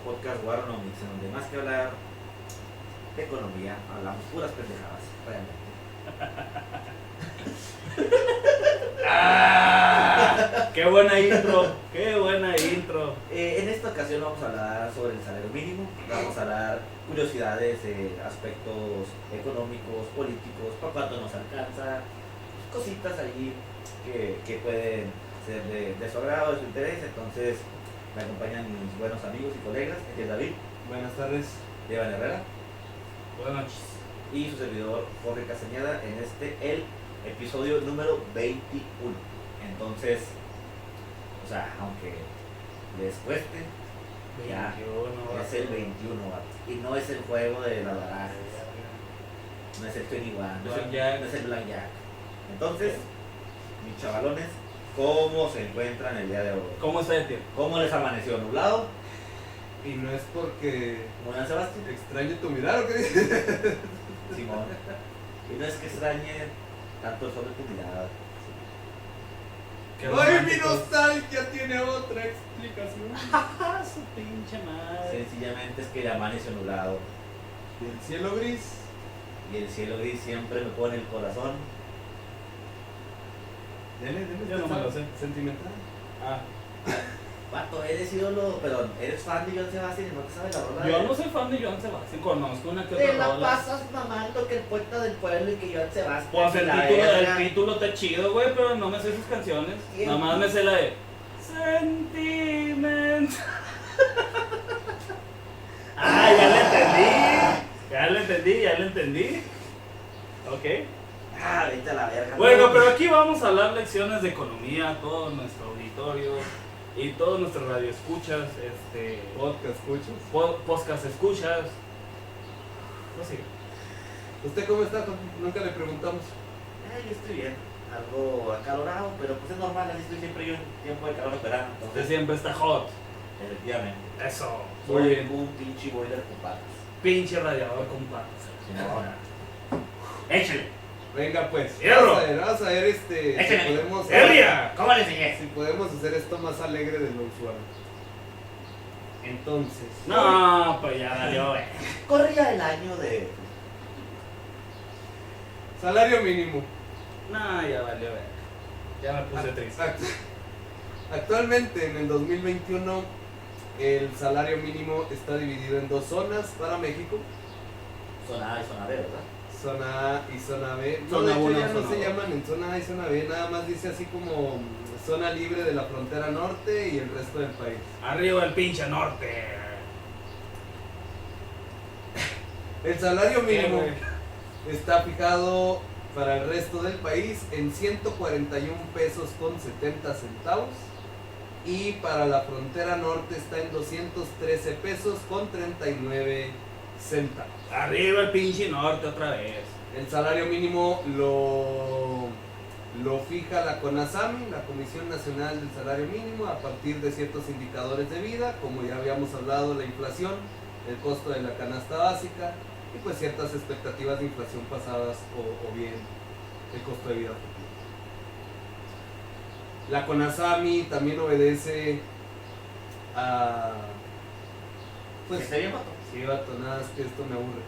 podcast Waronomics, en donde más que hablar de economía, hablamos puras pendejadas, realmente. ¡Qué buena intro! ¡Qué buena intro! En esta ocasión vamos a hablar sobre el salario mínimo, vamos a hablar curiosidades, aspectos económicos, políticos, para cuánto nos alcanza, cositas ahí que pueden ser de su agrado, de su interés. Entonces me acompañan mis buenos amigos y colegas, que es David. Buenas tardes. Iván Herrera. Buenas noches. Y su servidor Jorge Castañeda en el episodio número 21. Entonces, o sea, aunque les cueste, ya 21, es el 21, vato. Y no es el juego de las barajas, no es el 21, no es el Blackjack. Entonces, mis chavalones, ¿cómo se encuentran el día de hoy? ¿Cómo está el tiempo? ¿Cómo les amaneció? ¿Nublado? Y no es porque ¿Cómo San Sebastián? extraño tu mirar o qué dices. Simón. Y no es que extrañe tanto el sol de tu mirada. Qué ¡Ay, mi romántico. nostalgia tiene otra explicación! ¡Ah, su pinche madre! Sencillamente es que el amaneció nublado. Y el cielo gris. Y el cielo gris siempre me pone el corazón. Dele, Yo no me lo sé. Sentimental. Ah, Vato, eres ídolo, perdón, eres fan de Joan Sebastián y no te sabes la rola. yo no soy fan de Joan Sebastián, conozco una que Te otra la rola. pasas mamando que el poeta del pueblo y que Joan Sebastián. Pues el la título, verga. el título está chido, güey, pero no me sé sus canciones. ¿Quién? Nada más me sé la de Sentiment. Ah, ya le entendí. Ok. Ah, vete a la verga. Bueno, no. pero aquí vamos a hablar lecciones de economía a todo nuestro auditorio y todos nuestros radioescuchas, Podcast, escuchas. podcast escuchas. No sé. ¿Usted cómo está, Jorge? Nunca le preguntamos. Yo estoy bien, algo acalorado, pero pues es normal, así estoy siempre yo en tiempo de calor en verano. Usted Entonces, siempre está hot. efectivamente, Eso. soy Muy bien. un pinche boiler con patas. Pinche radiador con patas. Échale. Venga pues. Hierro. Vamos a ver si Échale. podemos. ¡Elia! ¿Cómo le enseñé? Si podemos hacer esto más alegre de lo usual. Entonces. No, pues ya valió, güey. Corría el año de. Salario mínimo. No, ya valió, güey. Ya me puse triste. Actualmente, en el 2021, el salario mínimo está dividido en dos zonas para México. Zona A y zona B, ¿verdad? Zona A y zona B. No, Zona de hecho uno, ya no zona se dos. llaman en zona A y zona B, nada más dice así como zona libre de la frontera norte y el resto del país. Arriba el pinche norte. El salario mínimo güey? está fijado para el resto del país en 141 pesos con 70 centavos y para la frontera norte está en 213 pesos con 39 centavos. Arriba el pinche norte otra vez. El salario mínimo lo fija la CONASAMI, la Comisión Nacional del Salario Mínimo, a partir de ciertos indicadores de vida, como ya habíamos hablado, la inflación, el costo de la canasta básica y pues ciertas expectativas de inflación pasadas o bien el costo de vida futuro. La CONASAMI también obedece a... pues ¿Está bien, vato? sí, vato, nada, es que esto me aburre.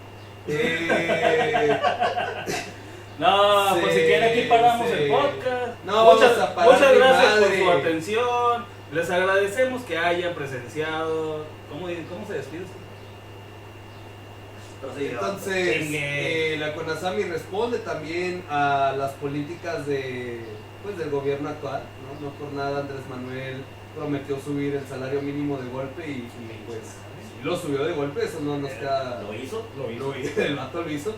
No, pues si Sí, quiere aquí paramos sí. el podcast. No, muchas, vamos a parar muchas mi gracias madre. por su atención. Les agradecemos que hayan presenciado. ¿Cómo se despide usted? Entonces, Chingue. la CONASAMI responde también a las políticas del gobierno actual, ¿no? No por nada Andrés Manuel prometió subir el salario mínimo de golpe y pues sí lo subió de golpe, eso no nos queda... ¿Lo hizo? El vato lo hizo.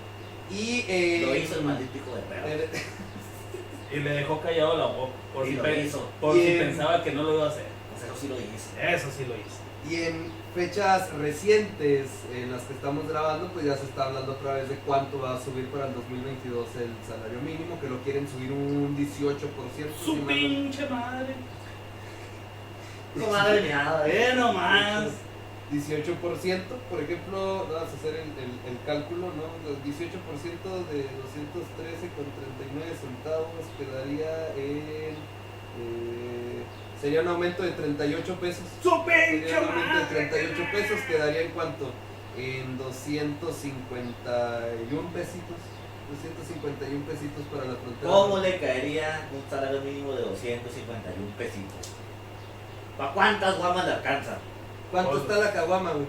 Y, Lo hizo el maldito hijo de perro. Y le dejó callado la boca. Por Y si, lo hizo. por Y si en- pensaba que no lo iba a hacer. Pues eso sí lo hizo. Eso sí lo hizo. Y en fechas recientes en las que estamos grabando, pues ya se está hablando otra vez de cuánto va a subir para el 2022 el salario mínimo, que lo quieren subir un 18%. si Su mal no- pinche madre. No madre miada, Nomás. 18%, por ejemplo, vamos a hacer el cálculo, ¿no? Los 18% de 213,39 centavos quedaría en Sería un aumento de 38 pesos. ¡Su pinche Sería un aumento de madre! 38 pesos, quedaría en cuánto? En 251 pesitos. 251 pesitos para la frontera. ¿Cómo le caería un salario mínimo de 251 pesitos? ¿Para cuántas guamas le alcanza? ¿Cuánto está la caguama, güey?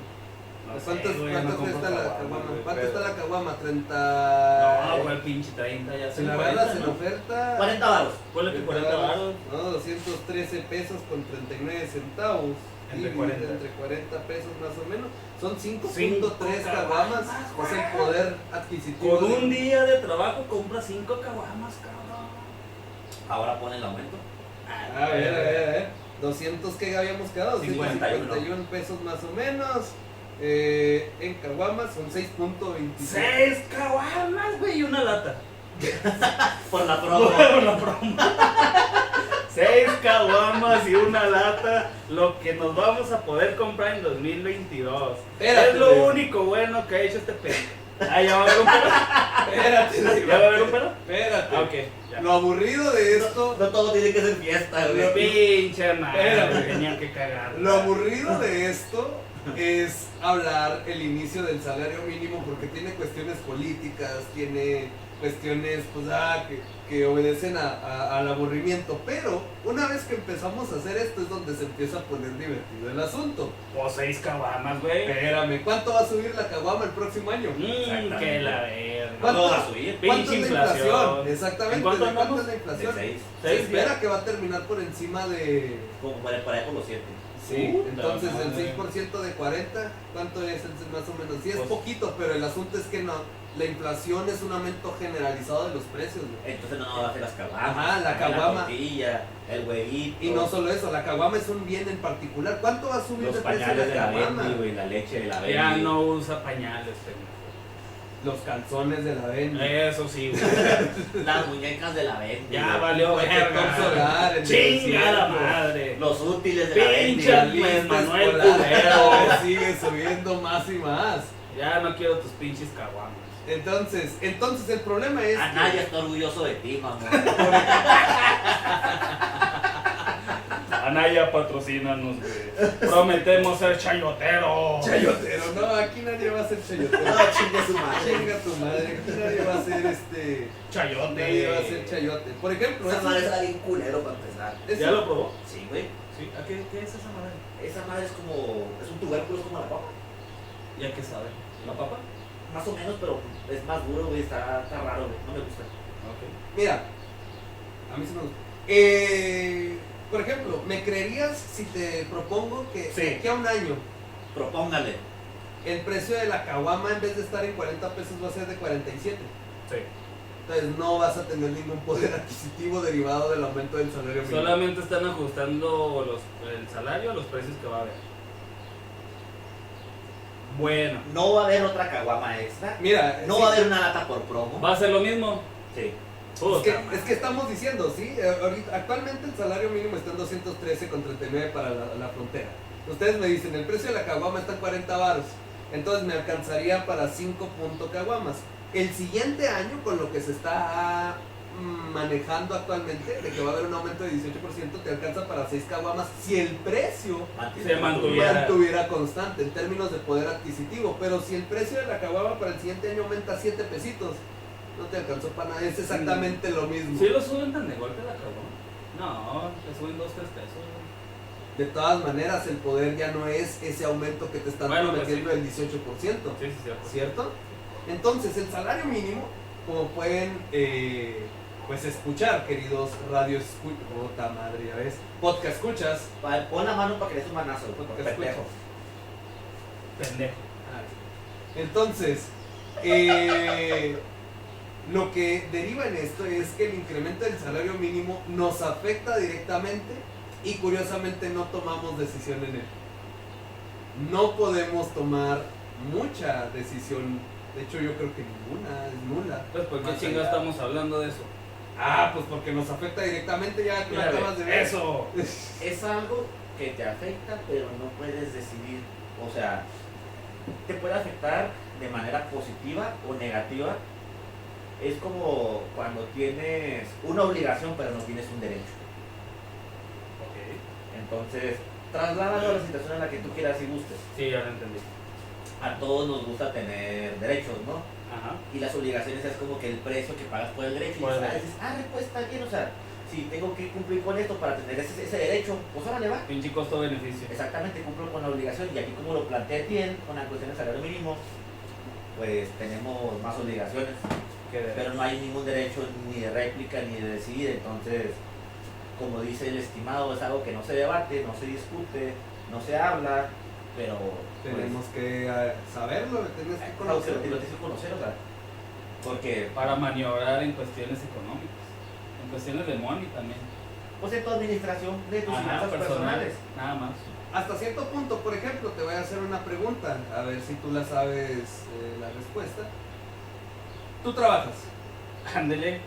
No sé, ¿Cuánto güey, cuánto no compro está la caguama, caguama? güey, ¿Cuánto pero- está la caguama? 30. No, güey, pinche 30 ya Si son la 40, agarras en ¿no? oferta. 40 varos. Ponle que 40 varos. No, 213 pesos con 39 centavos. Entre Y 40. Entre 40 pesos más o menos. Son 5.3 Cinco caguamas. caguamas, Es el poder adquisitivo. Con de- un día de trabajo compra 5 caguamas, cabrón. Ahora pone el aumento. A ver. 200 que habíamos quedado. 51. 51 pesos más o menos. En caguamas son 6.26. 6 caguamas, güey, y una lata. Por la promo. Por la promo. 6 caguamas y una lata, lo que nos vamos a poder comprar en 2022. Espérate, es lo güey. único bueno que ha hecho este pedo. Ah, ¿ya va a haber un pedo? Espérate, ¿Ya va a haber un pedo? Espérate. Ah, ok, ya. Lo aburrido de esto. No todo tiene que ser fiesta, güey. Pinche madre, Espérame. tenía que cagar. Lo aburrido de esto es hablar el inicio del salario mínimo porque tiene cuestiones políticas, tiene cuestiones pues, que obedecen al aburrimiento. Pero una vez que empezamos a hacer esto es donde se empieza a poner divertido el asunto. O 6 caguamas, güey. Espérame, ¿cuánto va a subir la caguama el próximo año? Que la verga. ¿Cuánto va a subir? ¿Cuánto Pinche es la inflación? inflación. Exactamente, ¿En cuánto ¿de cuánto andamos? es la De inflación? 6. Se Seis, espera que va a terminar por encima de... Como por ahí por los 7. Sí, entonces madre. el 6% de 40, ¿cuánto es más o menos? Sí, es Pues- poquito, pero el asunto es que no, la inflación es un aumento generalizado de los precios, güey. Entonces no va a hacer las caguamas. Ajá, la también caguama. La tortilla, el huevito. Y no solo eso, la caguama es un bien en particular. ¿Cuánto va a subir Los el precio pañales de la caguama? Bendy, güey, la leche de la Bendy. Ya no usa pañales, pendejo. Los calzones de la Bendy. Eso sí, güey. Las muñecas de la Bendy. Ya güey. valió Protector verga. solar, el Chinga la desierto. madre. Los útiles de la Bendy. Pinche La pues, lista Manuel escolar Culero. sigue subiendo más y más. Ya no quiero tus pinches caguamas. Entonces el problema es que- Anaya está orgulloso de ti, mamá. Anaya, patrocínanos, güey. Prometemos ser chayotero. Chayotero, no, aquí nadie va a ser chayotero. No, chingue su madre. Chinga tu madre, aquí nadie va a ser Chayote. nadie va a ser chayote. Por ejemplo, Esa eso- madre está bien culero para empezar. eso- ¿Ya lo probó? Sí, güey. Sí. ¿A qué es esa madre? Esa madre es como. Es un tubérculo, es como la papa. ¿Y a qué sabe? ¿La papa? Más o menos, pero es más duro, güey. Está raro, güey. No me gusta. Ok. Mira, a mí sí me gusta. Por ejemplo, ¿me creerías si te propongo que Sí. de aquí a un año Propóngale. el precio de la caguama en vez de estar en 40 pesos va a ser de 47? Sí. Entonces no vas a tener ningún poder adquisitivo derivado del aumento del salario mínimo. Solamente están ajustando el salario a los precios que va a haber. Bueno. No va a haber otra caguama extra. Mira, No sí, va a haber una lata por promo. ¿Va a ser lo mismo? Sí. Puta es madre. que estamos diciendo, ¿sí? Ahorita, actualmente el salario mínimo está en 213,39 para la frontera. Ustedes me dicen, el precio de la caguama está en 40 varos. Entonces me alcanzaría para 5 caguamas. El siguiente año, con lo que se está manejando actualmente, de que va a haber un aumento de 18%, te alcanza para 6 caguamas si el precio Se mantuviera. mantuviera constante en términos de poder adquisitivo. Pero si el precio de la caguama para el siguiente año aumenta 7 pesitos, no te alcanzó para nada. Es exactamente lo mismo. ¿Sí lo suben tan de golpe la caguama? No, le suben 2-3 pesos. güey. De todas maneras, el poder ya no es ese aumento que te están Bueno, pues prometiendo sí. del 18%, Sí, cierto. ¿cierto? Entonces, el salario mínimo, como pueden pues escuchar, queridos radio escuchas, puta madre, ya ves, podcast escuchas, Pon la mano para que le des un manazo, güey. Porque Pendejo. Pendejo. entonces, lo que deriva en esto es que el incremento del salario mínimo nos afecta directamente y curiosamente no tomamos decisión en él. No podemos tomar mucha decisión, de hecho yo creo que ninguna, es nula. Pues, ¿por qué Más chingados allá. estamos hablando de eso? Ah, pues porque nos afecta directamente, ya que lo Mira, acabas de ver. Eso. Es algo que te afecta, pero no puedes decidir. O sea, te puede afectar de manera positiva o negativa. Es como cuando tienes una obligación, pero no tienes un derecho. Entonces, trasládalo a la situación en la que tú quieras y gustes. Sí, ya lo entendí. A todos nos gusta tener derechos, ¿no? Ajá. Y las obligaciones es como que el precio que pagas por el derecho. Por el Y derecho. dices, pues está bien, o sea, si tengo que cumplir con esto para tener ese derecho, pues ahora le va. Pinche costo-beneficio. Exactamente, cumplo con la obligación. Y aquí como lo planteé bien, con la cuestión del salario mínimo, pues tenemos más obligaciones. Pero no hay ningún derecho ni de réplica ni de decidir. Entonces, como dice el estimado, es algo que no se debate, no se discute, no se habla, pero Tenemos que saberlo, tienes que lo conocerlo. tienes que conocer, o sea, porque Para maniobrar en cuestiones económicas. En cuestiones de money también. pues en tu administración de tus Ajá, finanzas personales. Nada más. Hasta cierto punto, por ejemplo, te voy a hacer una pregunta, a ver si tú la sabes la respuesta. Tú trabajas. Ándele.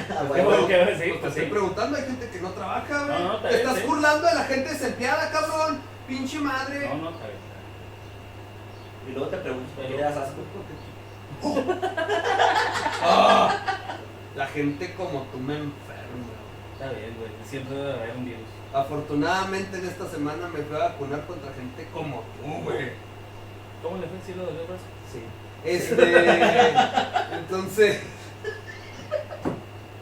Ah, Pues, bueno, ¿qué? Sí, Pues te pues estoy sí. preguntando, hay gente que no trabaja, güey. No, está Te bien, estás sí. burlando de la gente desempleada, cabrón. Pinche madre. No, está bien. y luego te preguntas por qué le das asco. Ah, la gente como tú me enferma. Está bien, güey. Siempre debe haber un virus. Afortunadamente en esta semana me fui a vacunar contra gente como tú, güey. ¿Cómo le fue el cielo de los brazos? Sí. Entonces,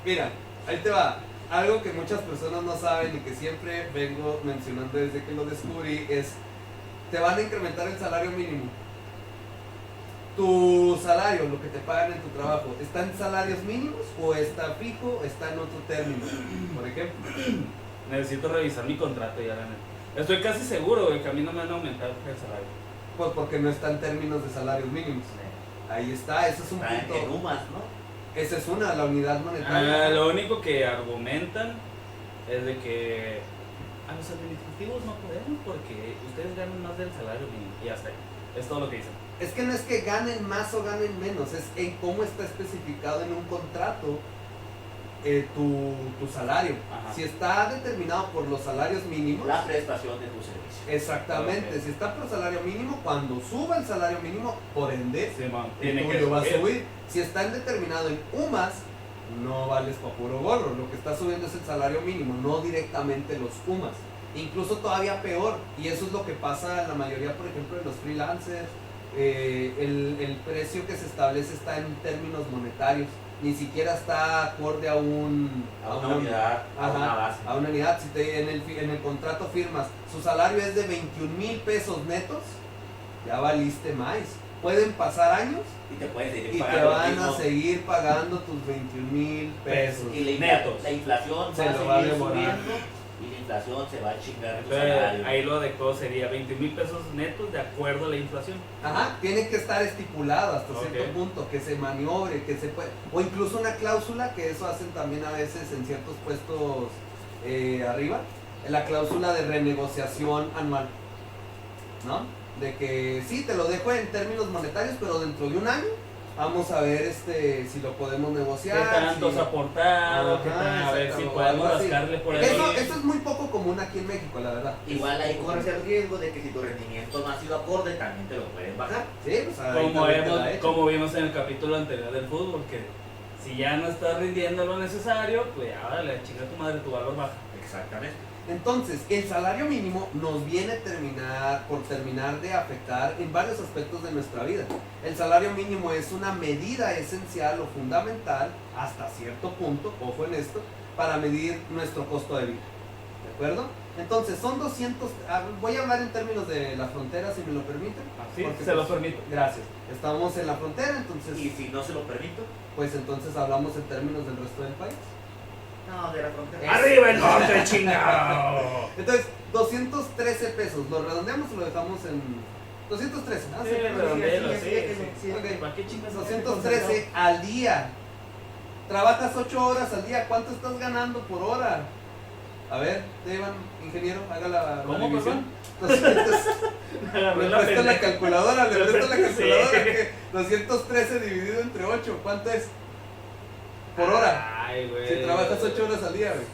mira, ahí te va. Algo que muchas personas no saben y que siempre vengo mencionando desde que lo descubrí es, te van a incrementar el salario mínimo. Tu salario, lo que te pagan en tu trabajo, ¿está en salarios mínimos o está fijo o está en otro término? Por ejemplo. Necesito revisar mi contrato ya, la neta. Estoy casi seguro, güey, que a mí no me han aumentado el salario. Pues porque no está en términos de salarios mínimos. Ahí está, ese es un Está en punto. UMAS, ¿no? Esa es una, la unidad monetaria. Lo único que argumentan es de que a los administrativos no podemos porque ustedes ganan más del salario mínimo. Y ya está. Es todo lo que dicen. Es que no es que ganen más o ganen menos, es en cómo está especificado en un contrato tu salario. Ajá. Si está determinado por los salarios mínimos, La prestación de tu servicio. exactamente, Ok. si está por salario mínimo, cuando suba el salario mínimo, por ende, Sí, man, el tiene que tuyo va a subir. subir. Si está determinado en UMAS, no vales pa' puro gorro, lo que está subiendo es el salario mínimo, no directamente los UMAS. Incluso todavía peor, y eso es lo que pasa en la mayoría, por ejemplo, de los freelancers. El precio que se establece está en términos monetarios, ni siquiera está acorde a A una unidad, a ajá, una base. a una unidad. Si en el contrato firmas, su salario es de 21,000 pesos netos, ya valiste más. Pueden pasar años Y te puedes seguir y te pagando lo van a mismo. seguir pagando tus 21,000 pesos. Y netos. la inflación Se va lo va a a seguir devorar. subiendo y la inflación se va a chingar en tu Entonces, salario. ahí lo adecuado sería 20,000 pesos netos de acuerdo a la inflación. Ajá, tiene que estar estipulado hasta Ok. cierto punto, que se maniobre, que se puede, o incluso una cláusula, que eso hacen también a veces en ciertos puestos arriba, la cláusula de renegociación anual, ¿no? De que sí, te lo dejo en términos monetarios, pero dentro de un año vamos a ver si lo podemos ¿Qué negociar. tanto has si- aportado? Ajá, ¿Qué tan- a ver si exacto, podemos algo así. rascarle por ahí. Eso es muy poco común aquí en México, la verdad. Igual ahí corres el riesgo de que si tu rendimiento no ha sido acorde, también te lo pueden bajar. Sí, pues ahí Como, también te la echan. como vimos en el capítulo anterior del fútbol, que si ya no estás rindiendo lo necesario, pues ya dale, chinga tu madre, tu valor baja. Exactamente. Entonces, el salario mínimo nos viene por terminar de afectar en varios aspectos de nuestra vida. El salario mínimo es una medida esencial o fundamental, hasta cierto punto, ojo en esto, para medir nuestro costo de vida. ¿De acuerdo? Entonces, son 200, voy a hablar en términos de la frontera, si me lo permiten. Así, Porque, se lo pues, permito. Gracias. Estamos en la frontera, entonces, Y si no se lo permito, pues entonces hablamos en términos del resto del país. no, de la frontera. ¡Arriba el norte, chingado! Entonces, 213 pesos, ¿lo redondeamos o lo dejamos en 213? ¿no? Sí, Sí, redondelo, sí, sí, sí, sí. sí. Ok. ¿Para qué chingas? 213 al día. Trabajas 8 horas al día, ¿cuánto estás ganando por hora? A ver, Esteban, ingeniero, haga la ¿Cómo, división. perdón? 200, Agarré le la presta la pendeja. calculadora, le presta la Sí. calculadora. Que 213 dividido entre 8, ¿cuánto es? Por hora. Ay, güey. Si trabajas 8 horas al día, güey.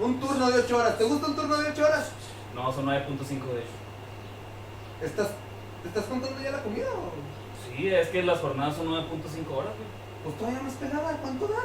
Un turno de 8 horas. ¿Te gusta un turno de 8 horas? No, son 9.5 de hecho. ¿Te estás contando ya la comida o? Sí, es que las jornadas son 9.5 horas, güey. Pues todavía más pelada, ¿cuánto da?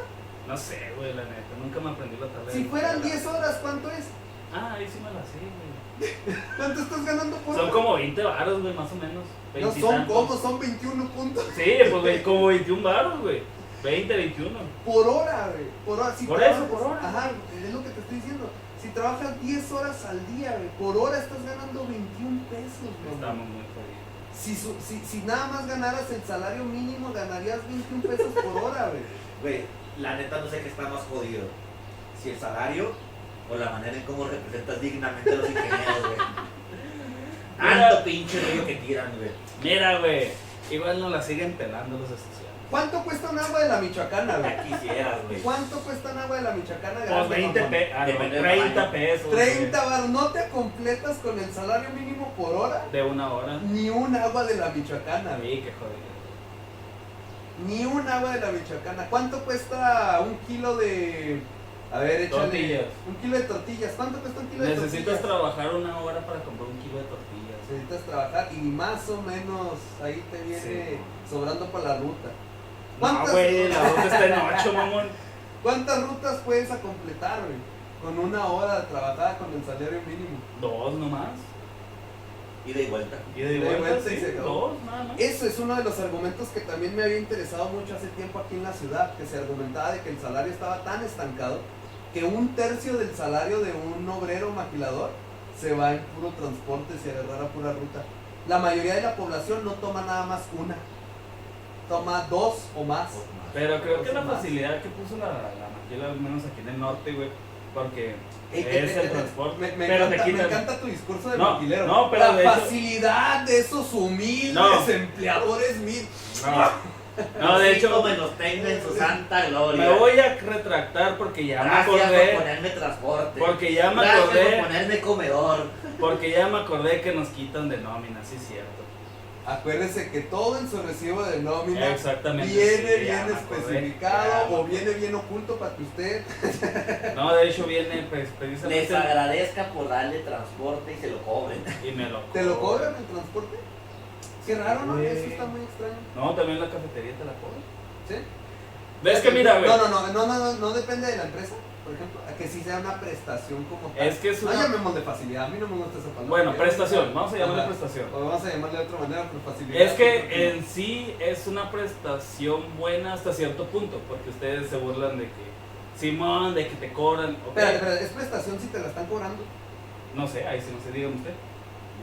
No sé, güey, la neta. Nunca me aprendí la tabla. Si de- fueran 10 horas, ¿cuánto es? Ahí sí me la sé, güey. ¿Cuánto estás ganando por Son hora? como 20 varos, güey, más o menos. No 20 y son tantos. como, son 21 puntos Sí, pues güey, como 21 varos, güey. 20, 21. por hora, güey. Por hora. Si Por eso, trabajas- por hora. Ajá, es lo que te estoy diciendo. Si trabajas 10 horas al día, güey, por hora estás ganando 21 pesos, güey. Estamos muy jodidos. Si nada más ganaras el salario mínimo, ganarías 21 pesos por hora, güey. Güey, la neta no sé qué está más jodido. Si el salario o la manera en cómo representas dignamente a los ingenieros, güey. Tanto pinche rollo que tiran, güey. Mira, güey, igual no la siguen pelando los estudiantes. ¿Cuánto cuesta un agua de la Michoacana, güey? Ya quisieras, güey. ¿Cuánto cuesta un agua de la Michoacana? Pues grande, 20 mamón? pesos, Depende del 30 tamaño. pesos. 30 bar, ¿no te completas con el salario mínimo por hora? güey, de una hora. Ni un agua de la Michoacana, güey. Sí, qué jodido. Ni un agua de la Michoacana. ¿Cuánto cuesta un kilo de... A ver, échale... Tortillas. Un kilo de tortillas. ¿Cuánto cuesta un kilo de Necesitas tortillas? trabajar una hora para comprar un kilo de tortillas. Necesitas trabajar y más o menos ahí te viene Sí. sobrando para la ruta. No, ¿Cuántas- güey, la ruta está en 8, mamón. ¿Cuántas rutas puedes a completar, güey? Con una hora trabajada con el salario mínimo. 2 nomás. Ida y vuelta. Y de De vuelta, vuelta y sí, se acabó. 2 nada más. Eso es uno de los argumentos que también me había interesado mucho hace tiempo aquí en la ciudad, que se argumentaba de que el salario estaba tan estancado que un tercio del salario de un obrero maquilador se va en puro transporte, se agarrara pura ruta. La mayoría de la población no toma nada más una, toma 2 o más. Pero creo que la Más. facilidad que puso la maquila, al menos aquí en el norte, güey, porque Ey, es el transporte. Me pero encanta, te quitan. me encanta tu discurso de No, maquilero. no, pero la de hecho- facilidad de esos humildes No. empleadores mil. No, de hecho, me los tenga en su santa gloria. me voy a retractar porque ya me Gracias por acordé. ponerme transporte. Porque ya me Gracias acordé. por ponerme comedor. Porque ya me acordé que nos quitan de nómina, sí es cierto. Acuérdese que todo en su recibo de nómina Exactamente. viene sí, ya bien me acordé. especificado Ya. o viene bien oculto para que usted... No, de hecho viene pues, precisamente. Les agradezca por darle transporte y se lo cobren. Y me lo ¿Te lo cobran el transporte? Qué raro, ¿no? güey. Eso está muy extraño. No, también la cafetería te la cobra. ¿Sí? ¿Ves que mira, güey? No depende de la empresa, por ejemplo, a que sí sea una prestación como tal. Es que es No una. llamemos de facilidad, a mí no me gusta esa palabra. Bueno, prestación, vamos a llamarle Ajá. prestación. O vamos a llamarle de otra manera, por facilidad. Es que en sí es una prestación buena hasta cierto punto, porque ustedes se burlan de que, Simón, de que te cobran, ok. Espera, ¿es prestación si te la están cobrando? No sé, ahí sí no se diga usted.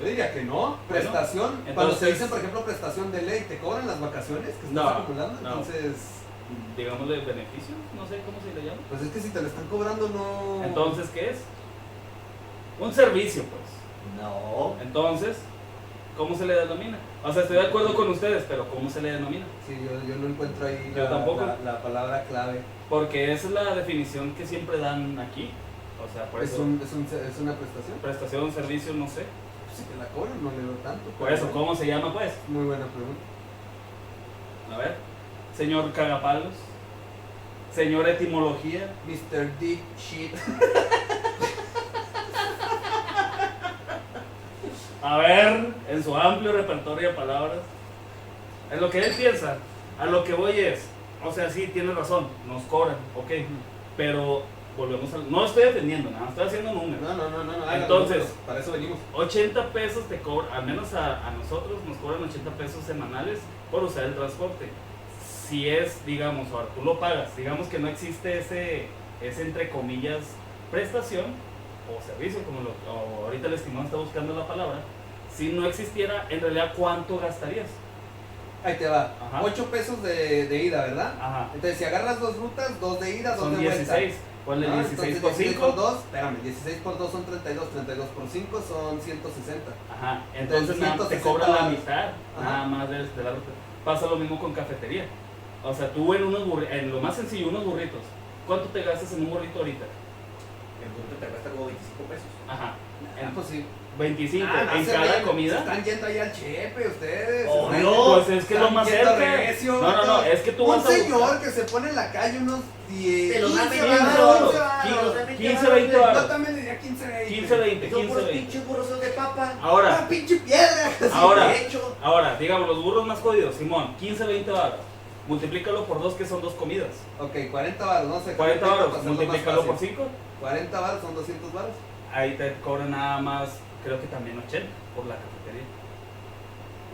Yo diría que no. Prestación, cuando entonces- te dicen, por ejemplo, prestación de ley, ¿te cobran las vacaciones que estás No, acumulando? no. Entonces, Digámosle beneficio, no sé cómo se le llama. pues es que si te la están cobrando, no... Entonces, ¿qué es? Un servicio, pues. No. Entonces, ¿cómo se le denomina? O sea, estoy de acuerdo con ustedes, pero ¿cómo se le denomina? Sí, yo no encuentro ahí Yo tampoco. la palabra clave. Porque esa es la definición que siempre dan aquí. O sea, por Es eso, es una prestación. prestación, servicio, no sé. Si te la cobran, no le veo tanto. Por pero eso, bueno, ¿cómo se llama, pues? Muy buena pregunta. A ver, señor Cagapalos, señor Etimología. Mr. Dick Shit. A ver, en su amplio repertorio de palabras, en lo que él piensa, a lo que voy es, o sea, sí, tiene razón, nos cobran, ok, pero volvemos a... No estoy defendiendo nada, estoy haciendo números. No. Entonces- háganlo, para eso venimos. 80 pesos te cobran, al menos a nosotros nos cobran 80 pesos semanales por usar el transporte. Si es, digamos, ahora tú lo pagas, digamos que no existe ese entre comillas prestación o servicio, como o ahorita el estimado está buscando la palabra. Si no existiera, en realidad, ¿cuánto gastarías? Ahí te va. Ajá. 8 pesos de ida, ¿verdad? Ajá, Entonces, si agarras 2 rutas, 2 de ida, 2 son de vuelta. 16. Ponle ¿No? 16 Entonces, por 16 por 5. 2, espérame, 16 por 2 son 32, 32 por 5 son 160. Ajá, entonces Entonces, nada, te 160 cobran la varos. mitad, nada más de la ruta. Pasa lo mismo con cafetería. O sea, tú en en lo más sencillo, unos burritos. ¿Cuánto te gastas en un burrito ahorita? El burrito te cuesta como 25 pesos. Ajá. Ah, pues sí. 25 Ah, no en se cada vayan, Se comida. están yendo ahí al chepe ustedes. Obvio. Pues es que es lo más Están cerca. yendo recio, No, es que tú un vas a señor buscar que se pone en la calle unos 10, Te los dan 15 20 varos, varos, 15 varos. 15, 20 varos. Yo también diría 15, 20. 15, 20, Son 15, puros 20. pinches burros de papa. Ahora, Una pinche piedra. Ahora. De hecho, ahora, digamos, los burros más jodidos, Simón, 15, 20 varos. Multiplícalo por 2, que son 2 comidas. Ok, 40 varos, no sé. 40 para varos, hacerlo más multiplícalo por fácil. 5. 40 varos son 200 varos. ahí te cobran nada más, creo que también 80 por la cafetería.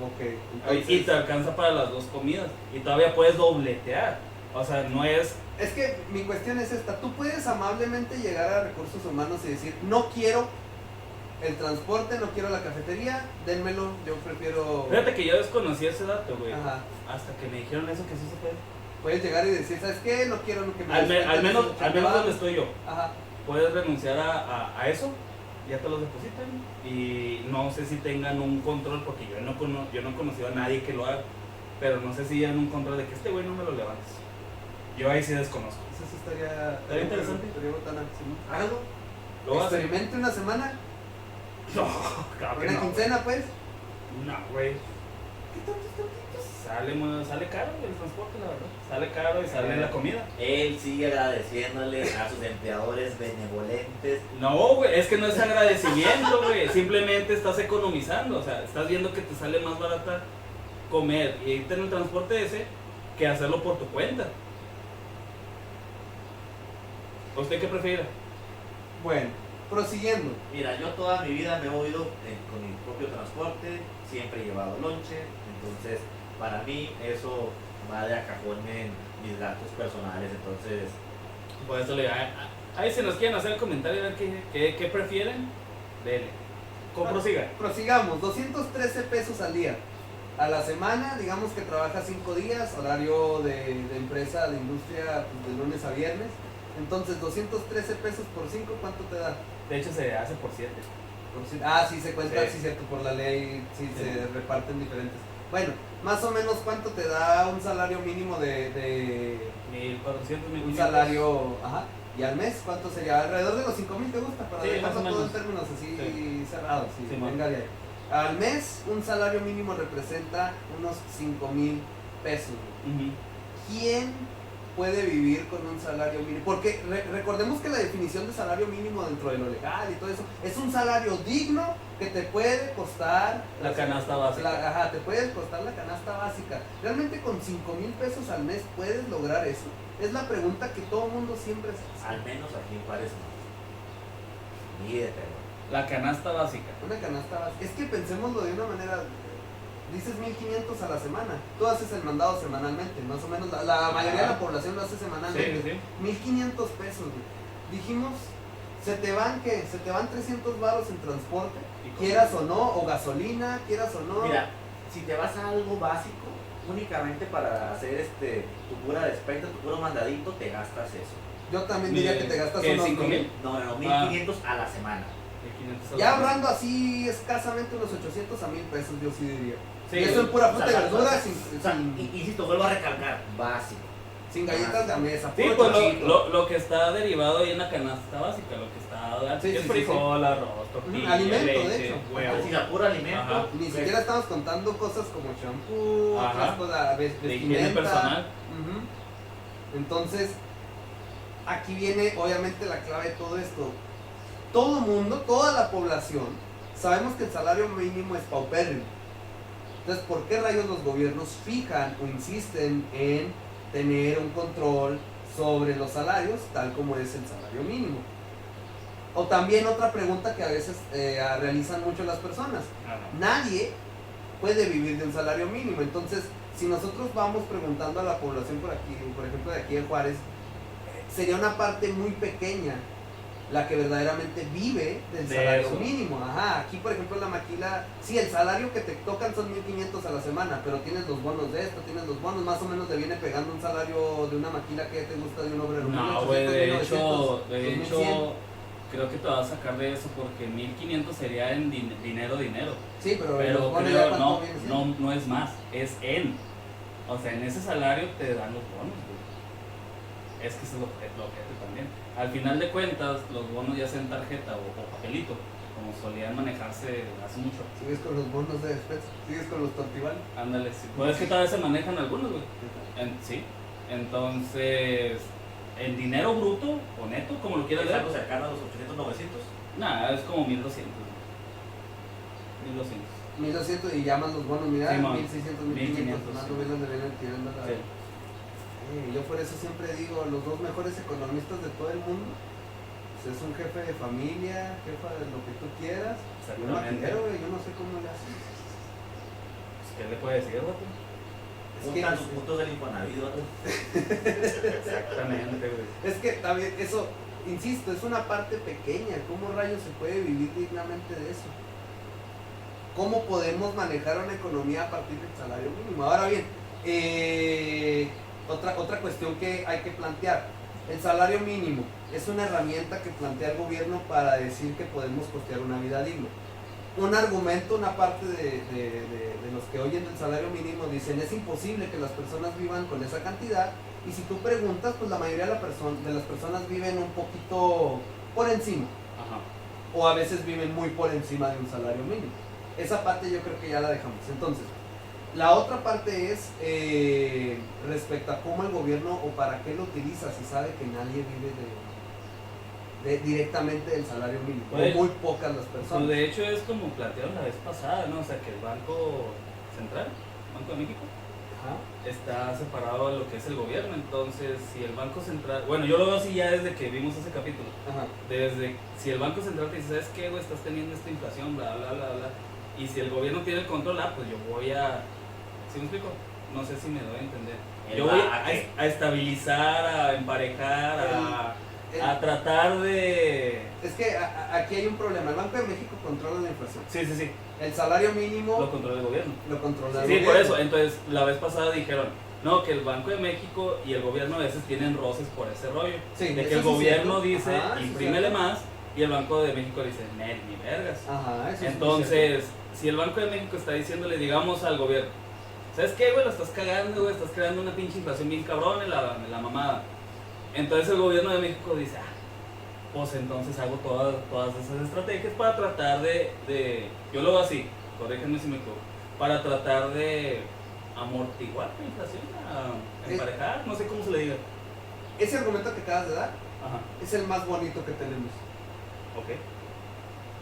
Ok, Y entonces... te alcanza para las 2 comidas. Y todavía puedes dobletear. O sea, no es... Es que mi cuestión es esta, tú puedes amablemente llegar a recursos humanos y decir, no quiero el transporte, no quiero la cafetería, dénmelo, yo prefiero... Fíjate que yo desconocí ese dato, güey. Ajá. Hasta que me dijeron eso, que sí se puede. Puedes llegar y decir, ¿sabes qué? No quiero que me... Al descuenten menos esos 80 donde varos". estoy yo. Ajá. Puedes renunciar a eso, ya te lo depositan. Y no sé si tengan un control, porque yo no he conocido a nadie que lo haga. Pero no sé si tienen un control de que este güey no me lo levantes. Yo ahí sí desconozco. Eso estaría... Estaría interesante. Estaría botana, sí. Hágalo. ¿Lo vas a hacer? Experimente una semana, No, claro que una no. quincena pues. No, güey. ¿Qué tantos tantitos? Sale caro el transporte, la verdad. Sale caro y sale la comida. Él sigue agradeciéndole a sus empleadores benevolentes. No, güey, es que no es agradecimiento, güey. Simplemente estás economizando. O sea, estás viendo que te sale más barata comer y irte en el transporte ese que hacerlo por tu cuenta. ¿Usted qué prefiere? Bueno, prosiguiendo. Mira, yo toda mi vida me he movido con mi propio transporte, siempre he llevado lonche, entonces para mí eso va de a cajón en mis gastos personales, entonces Por eso le ahí si nos quieren hacer el comentario, a ver qué prefieren, dele. Prosiga. Prosigamos, 213 pesos al día. A la semana, digamos que trabaja 5 días, horario de empresa, de industria, pues, de lunes a viernes. Entonces, 213 pesos por 5, ¿cuánto te da? De hecho, se hace por 7. Sí, se cuenta, Sí. sí, cierto, por la ley, sí, Sí. se reparten diferentes. Bueno, más o menos, ¿cuánto te da un salario mínimo de 1400, un 1500. salario, ajá, y al mes? ¿Cuánto sería? Alrededor de los 5,000, ¿te gusta? Para Sí, dejarlo más o todo en menos. términos así Sí. cerrados, sí, Sí, venga de ahí. Al mes, un salario mínimo representa unos 5,000 pesos. Ujú. ¿Quién puede vivir con un salario mínimo? Porque recordemos que la definición de salario mínimo dentro de lo legal y todo eso es un salario digno que te puede costar La canasta básica. ajá, te puede costar la canasta básica. ¿Realmente con 5,000 pesos al mes puedes lograr eso? Es la pregunta que todo el mundo siempre se hace. al menos aquí en Juárez no. Ni de pedo. La canasta básica. Una canasta básica. Es que pensémoslo de una manera. Dices 1,500 a la semana. Tú haces el mandado semanalmente. Más o menos la mayoría de la población lo hace semanalmente. Sí. 1,500 pesos, güey. Dijimos, se te van 300 varos en transporte, ¿Y cómo? quieras o no, o gasolina, quieras o no. Mira, si te vas a algo básico, únicamente para hacer tu pura despensa, tu puro mandadito, te gastas eso. Yo también diría que te gastas ¿Qué, unos 5,000? No, 1,500 a la semana. 1500. Ya ahorrando así escasamente unos 800 a 1,000 pesos, yo sí diría. Sí, y eso en pura fruta y o sea, verdura, O sea, insisto, vuelvo a recalcar, básico. sin galletas de mesa. Sí, puro pues chochito. lo que está derivado ahí en la canasta básica, lo que está Sí, es sí, frijol, arroz, tortilla, Alimento, de leche, hecho. huevo. Así, la pura alimento. Ajá. Ni pues, siquiera estamos contando cosas como shampoo, Ajá. otras cosas, De higiene vestimenta. personal. Ujú. Entonces, aquí viene obviamente la clave de todo esto. Todo mundo, toda la población, sabemos que el salario mínimo es paupérrimo. Entonces, ¿por qué rayos los gobiernos fijan o insisten en tener un control sobre los salarios, tal como es el salario mínimo? O también otra pregunta que a veces realizan mucho las personas. Ajá. Nadie puede vivir de un salario mínimo. Entonces, si nosotros vamos preguntando a la población por aquí, por ejemplo de aquí de Juárez, sería una parte muy pequeña la que verdaderamente vive del De salario eso. mínimo. Ajá, aquí por ejemplo en la maquila, sí, el salario que te tocan son 1,500 a la semana, pero tienes los bonos de esto, tienes los bonos, más o menos te viene pegando un salario de una maquila que te gusta de un obrero. No, 1,800, güey, de 1,900, hecho, 2,100. creo que te vas a sacar de eso porque 1500 sería en dinero. Sí, pero, los Pero bonos ya creo, cuánto no, viene siendo. no es más, es en. O sea, en ese salario te dan los bonos, güey. Es que eso es lo que también. Al final de cuentas, los bonos ya sean tarjeta o papelito, como solían manejarse hace mucho. Sigues con los bonos de despensa, sigues con los tortibales. Ándale, sí. Pues es que todavía se manejan algunos, güey. Sí. Entonces, en dinero bruto o neto, como lo quieras Es ver, algo cercano a los 800, 900. nada, es como 1200. 1200. 1,200 y llaman los bonos, mira, Sí, man. 1,600, 1,500, 1,500, más sí. o menos le vienen tirando la... Sí. Yo por eso siempre digo, los dos mejores economistas de todo el mundo Pues es un jefe de familia, jefa de lo que tú quieras. Yo no Exactamente. quiero, güey, yo no sé cómo le haces. Pues, ¿qué le puede decir, vato? Es Juntan que, sus puntos del Infonavit, vato. Exactamente, güey. es que también eso, insisto, es una parte pequeña. ¿Cómo rayos se puede vivir dignamente de eso? ¿Cómo podemos manejar una economía a partir del salario mínimo? Ahora bien, otra cuestión que hay que plantear. El salario mínimo es una herramienta que plantea el gobierno para decir que podemos costear una vida digna. Un argumento, una parte de los que oyen del salario mínimo dicen es imposible que las personas vivan con esa cantidad, y si tú preguntas, pues la mayoría de las personas viven un poquito por encima, Ajá. o a veces viven muy por encima de un salario mínimo. Esa parte yo creo que ya la dejamos. Entonces, la otra parte es respecto a cómo el gobierno o para qué lo utiliza si sabe que nadie vive directamente del salario mínimo, Pues, o muy pocas las Pues personas. de hecho es como plantearon la vez pasada, ¿no? O sea, que el Banco Central, Banco de México, Ajá. está separado de lo que es el gobierno. Entonces, si el Banco Central, bueno, yo lo veo así ya desde que vimos ese capítulo. Ajá. Desde, si el Banco Central te dice, ¿sabes qué, güey? Estás teniendo esta inflación, bla, bla, bla, bla. Y si el gobierno tiene el control, pues yo voy a, ¿sí me explico? No sé si me doy a entender. Yo voy a estabilizar, a emparejar, a tratar de... Es que aquí hay un problema. El Banco de México controla la inflación. Sí, sí, sí, El salario mínimo lo controla el gobierno. lo controla el Sí, gobierno. por eso. Entonces, la vez pasada dijeron, no, que el Banco de México y el gobierno a veces tienen roces por ese rollo. Sí, De eso que el sí es gobierno cierto. dice, Ajá, eso es imprímele cierto. más, y el Banco de México dice, ni vergas. Ajá, eso sí es Entonces, si el Banco de México está diciéndole, digamos, al gobierno, ¿sabes qué, güey? Lo estás cagando, güey, estás creando una pinche inflación bien cabrón en la mamada. Entonces el gobierno de México dice, pues entonces hago todas esas estrategias para tratar yo lo veo así, corríjanme si me equivoco, para tratar de amortiguar la inflación, a emparejar, no sé cómo se le diga. Ese argumento que acabas de dar Ajá, es el más bonito que tenemos. ok.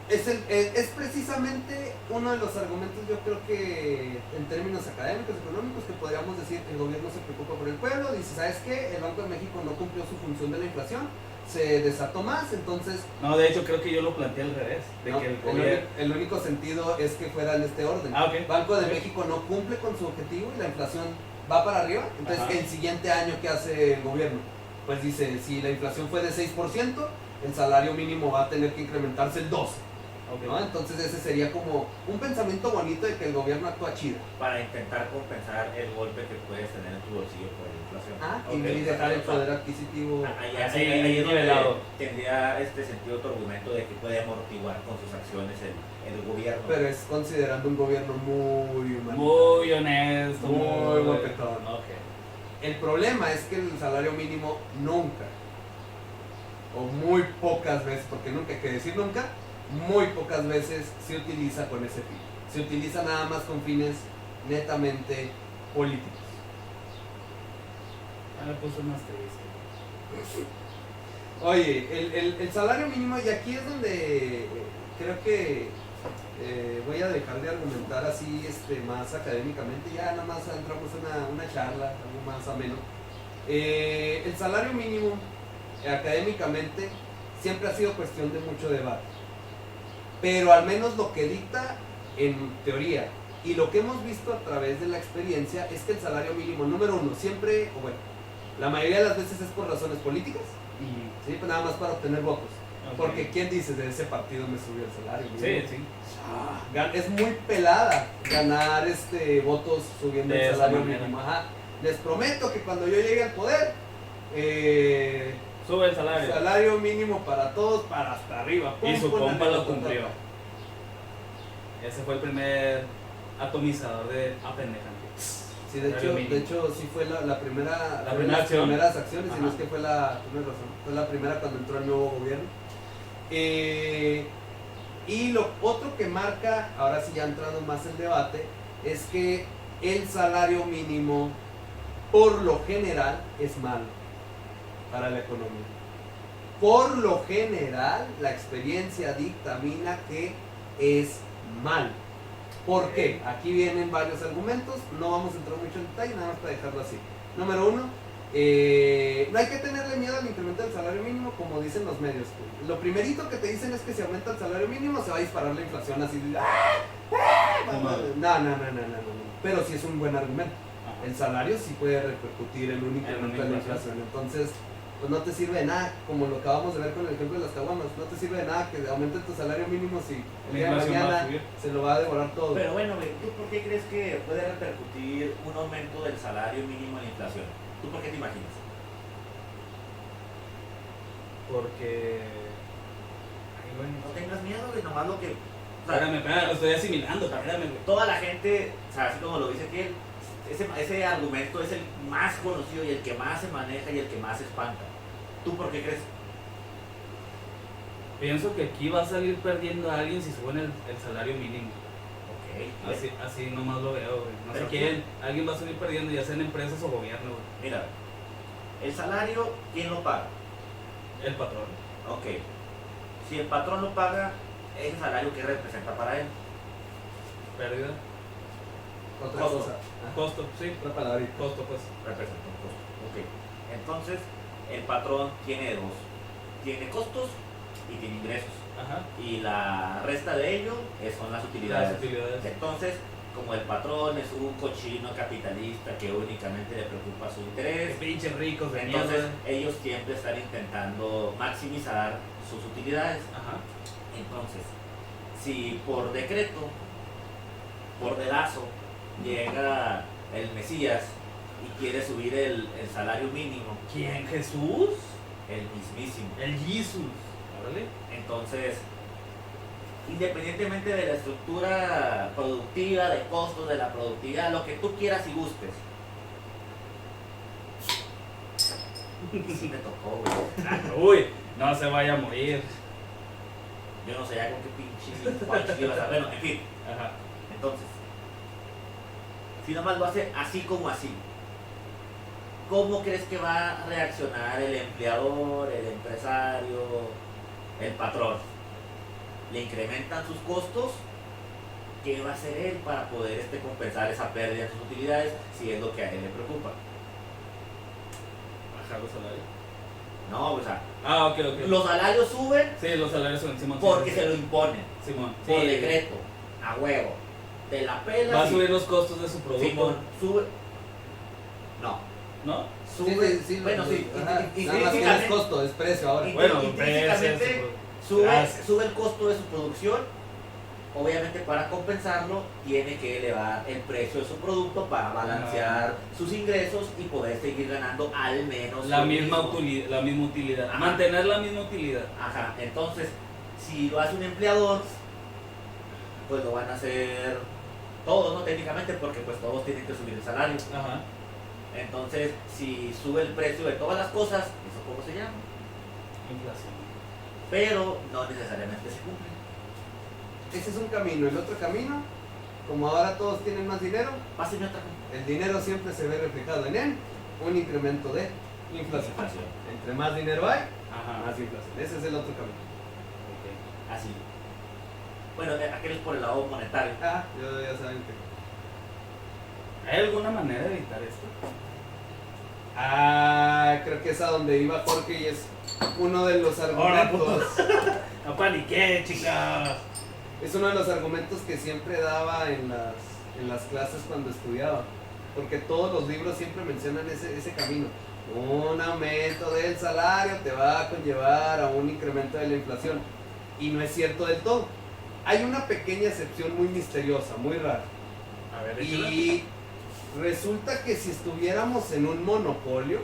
Es precisamente uno de los argumentos, yo creo que en términos académicos, económicos, que podríamos decir que el gobierno se preocupa por el pueblo, dice, ¿sabes qué? El Banco de México no cumplió su función de la inflación, se desató más, entonces No, de hecho creo que yo lo planteé al revés, de no, que el gobierno... el único sentido es que fuera en este orden. Ok. Banco de Ok. México no cumple con su objetivo y la inflación va para arriba, entonces Ajá. el siguiente año, ¿qué hace el gobierno? Pues dice, si la inflación fue de 6%, el salario mínimo va a tener que incrementarse el 12%. Ok. ¿No? Entonces ese sería como un pensamiento bonito de que el gobierno actúa chido. Para intentar compensar el golpe que puedes tener en tu bolsillo por la inflación. Y dejar el poder adquisitivo. Ahí es donde nivelado. tendría sentido tu argumento de que puede amortiguar con sus acciones el gobierno. Pero es considerando un gobierno muy humanitario. Muy honesto, Muy guapetón. Ok. El problema es que el salario mínimo nunca, o muy pocas veces, porque nunca hay que decir nunca, muy pocas veces se utiliza con ese fin. Se utiliza nada más con fines netamente políticos. Me puso más triste. Oye, el salario mínimo, y aquí es donde creo que voy a dejar de argumentar así más académicamente, ya nada más entramos en una charla, algo más ameno. El salario mínimo académicamente siempre ha sido cuestión de mucho debate, pero al menos lo que dicta en teoría y lo que hemos visto a través de la experiencia es que el salario mínimo, número uno, siempre, o bueno, la mayoría de las veces es por razones políticas, ¿sí? Pues nada más para obtener votos. Ok. Porque ¿quién dice de ese partido me subió el salario mínimo? Sí, sí. Es muy pelada ganar votos subiendo De el esa salario manera. mínimo. Ajá. Les prometo que cuando yo llegue al poder, Sube el salario. salario mínimo para todos, para hasta arriba. Y su Pum, compa pum, lo pum, cumplió. pum. Ese fue el primer atomizador de apendejante. Sí, de Salario mínimo. hecho sí fue la primera, La fue primera las acción. primeras acciones, y no Ajá. es que fue tienes razón, fue la primera cuando entró el nuevo gobierno. Y lo otro que marca, ahora sí ya entrando más en debate, es que el salario mínimo por lo general es malo para la economía. Por lo general la experiencia dictamina que es mal. ¿Por qué? Aquí vienen varios argumentos, no vamos a entrar mucho en detalle, nada más para dejarlo así. Número uno, No hay que tenerle miedo al incremento del salario mínimo, como dicen los medios. Lo primerito que te dicen es que si aumenta el salario mínimo se va a disparar la inflación así. No. Pero sí es un buen argumento. Ajá. El salario sí puede repercutir en un incremento de la inflación. Entonces, pues no te sirve de nada, como lo acabamos de ver con el ejemplo de las caguamas, no te sirve de nada que aumente tu salario mínimo si el día de inflación va a mañana subir. se lo va a devorar todo. Pero bueno, güey, ¿tú por qué crees que puede repercutir un aumento del salario mínimo en la inflación? ¿Tú por qué te imaginas? Porque. Ay, güey. No tengas miedo, güey, nomás lo que... o sea, Espérame, lo estoy asimilando, espérame, güey. toda la gente, o sea, así como lo dice aquel, ese argumento es el más conocido y el que más se maneja y el que más espanta. ¿Tú por qué crees? Pienso que aquí va a salir perdiendo a alguien si suben el salario mínimo. Ok. Así nomás lo veo, güey. No sé Pero quién. Alguien va a salir perdiendo, ya sea en empresas o gobierno, güey. Mira, el salario, ¿quién lo paga? El patrón. Ok. Si el patrón lo paga, ese salario, ¿qué representa para él? Pérdida. Otra Costo. cosa. Costo, sí. Otra palabrita. Costo, pues. Representa un costo. Ok. Entonces, el patrón tiene dos. Tiene costos y tiene ingresos. Ajá. Y la resta de ello son las utilidades. Las utilidades. Entonces, como el patrón es un cochino capitalista que únicamente le preocupa su Qué interés, pinches ricos de entonces mierda. ellos siempre están intentando maximizar sus utilidades. Ajá. Entonces, si por decreto, por dedazo, llega el Mesías y quiere subir el salario mínimo, ¿Quién? ¿Jesús? el mismísimo, El Jesús. Órale. entonces, independientemente de la estructura productiva, de costos, de la productividad, lo que tú quieras y gustes. Sí me tocó, güey. Uy, no se vaya a morir. Yo no sé ya con qué pinche punch ibas a... Bueno, en fin. Ajá. Entonces, si nomás lo hace así como así, ¿cómo crees que va a reaccionar el empleador, el empresario, el patrón? ¿Le incrementan sus costos? ¿Qué va a hacer él para poder compensar esa pérdida en sus utilidades si es lo que a él le preocupa? Bajar los salarios. No, o sea, Ah, ok. los salarios suben Sí, los salarios son Simón. porque sí, se lo imponen, Simón. por Sí. decreto, a huevo. Te la pelas Va a y- subir los costos de su producto. Simón, sube. No, ¿No? sube. Bueno, sí, Ajá. Nada más que no es intrínsecamente- costo, es precio ahora. Y- Bueno, intrínsecamente precios, sube, Gracias. sube el costo de su producción. Obviamente, para compensarlo, tiene que elevar el precio de su producto para balancear sus ingresos y poder seguir ganando al menos La lo misma mismo. utilidad, la misma utilidad. Ajá. Mantener la misma utilidad. Ajá, entonces, si lo hace un empleador, pues lo van a hacer todos, ¿no? Técnicamente, porque pues todos tienen que subir el salario. Ajá. Entonces, si sube el precio de todas las cosas, ¿eso cómo se llama? Inflación. Pero no necesariamente se cumple. Ese es un camino. El otro camino, como ahora todos tienen más dinero, Páseme otra cosa. el dinero siempre se ve reflejado en él, un incremento de inflación. Inflación. Entre más dinero hay, Ajá. más inflación. Ese es el otro camino. Ok. Así. Bueno, aquel es por el lado monetario. Ah, ya saben que... ¿Hay alguna manera de evitar esto? Ah, creo que es a donde iba Jorge y es uno de los argumentos. No paniqué, chicas. Es uno de los argumentos que siempre daba en las clases cuando estudiaba. Porque todos los libros siempre mencionan ese camino. Un aumento del salario te va a conllevar a un incremento de la inflación. Y no es cierto del todo. Hay una pequeña excepción muy misteriosa, muy rara. A ver, Y resulta que si estuviéramos en un monopolio,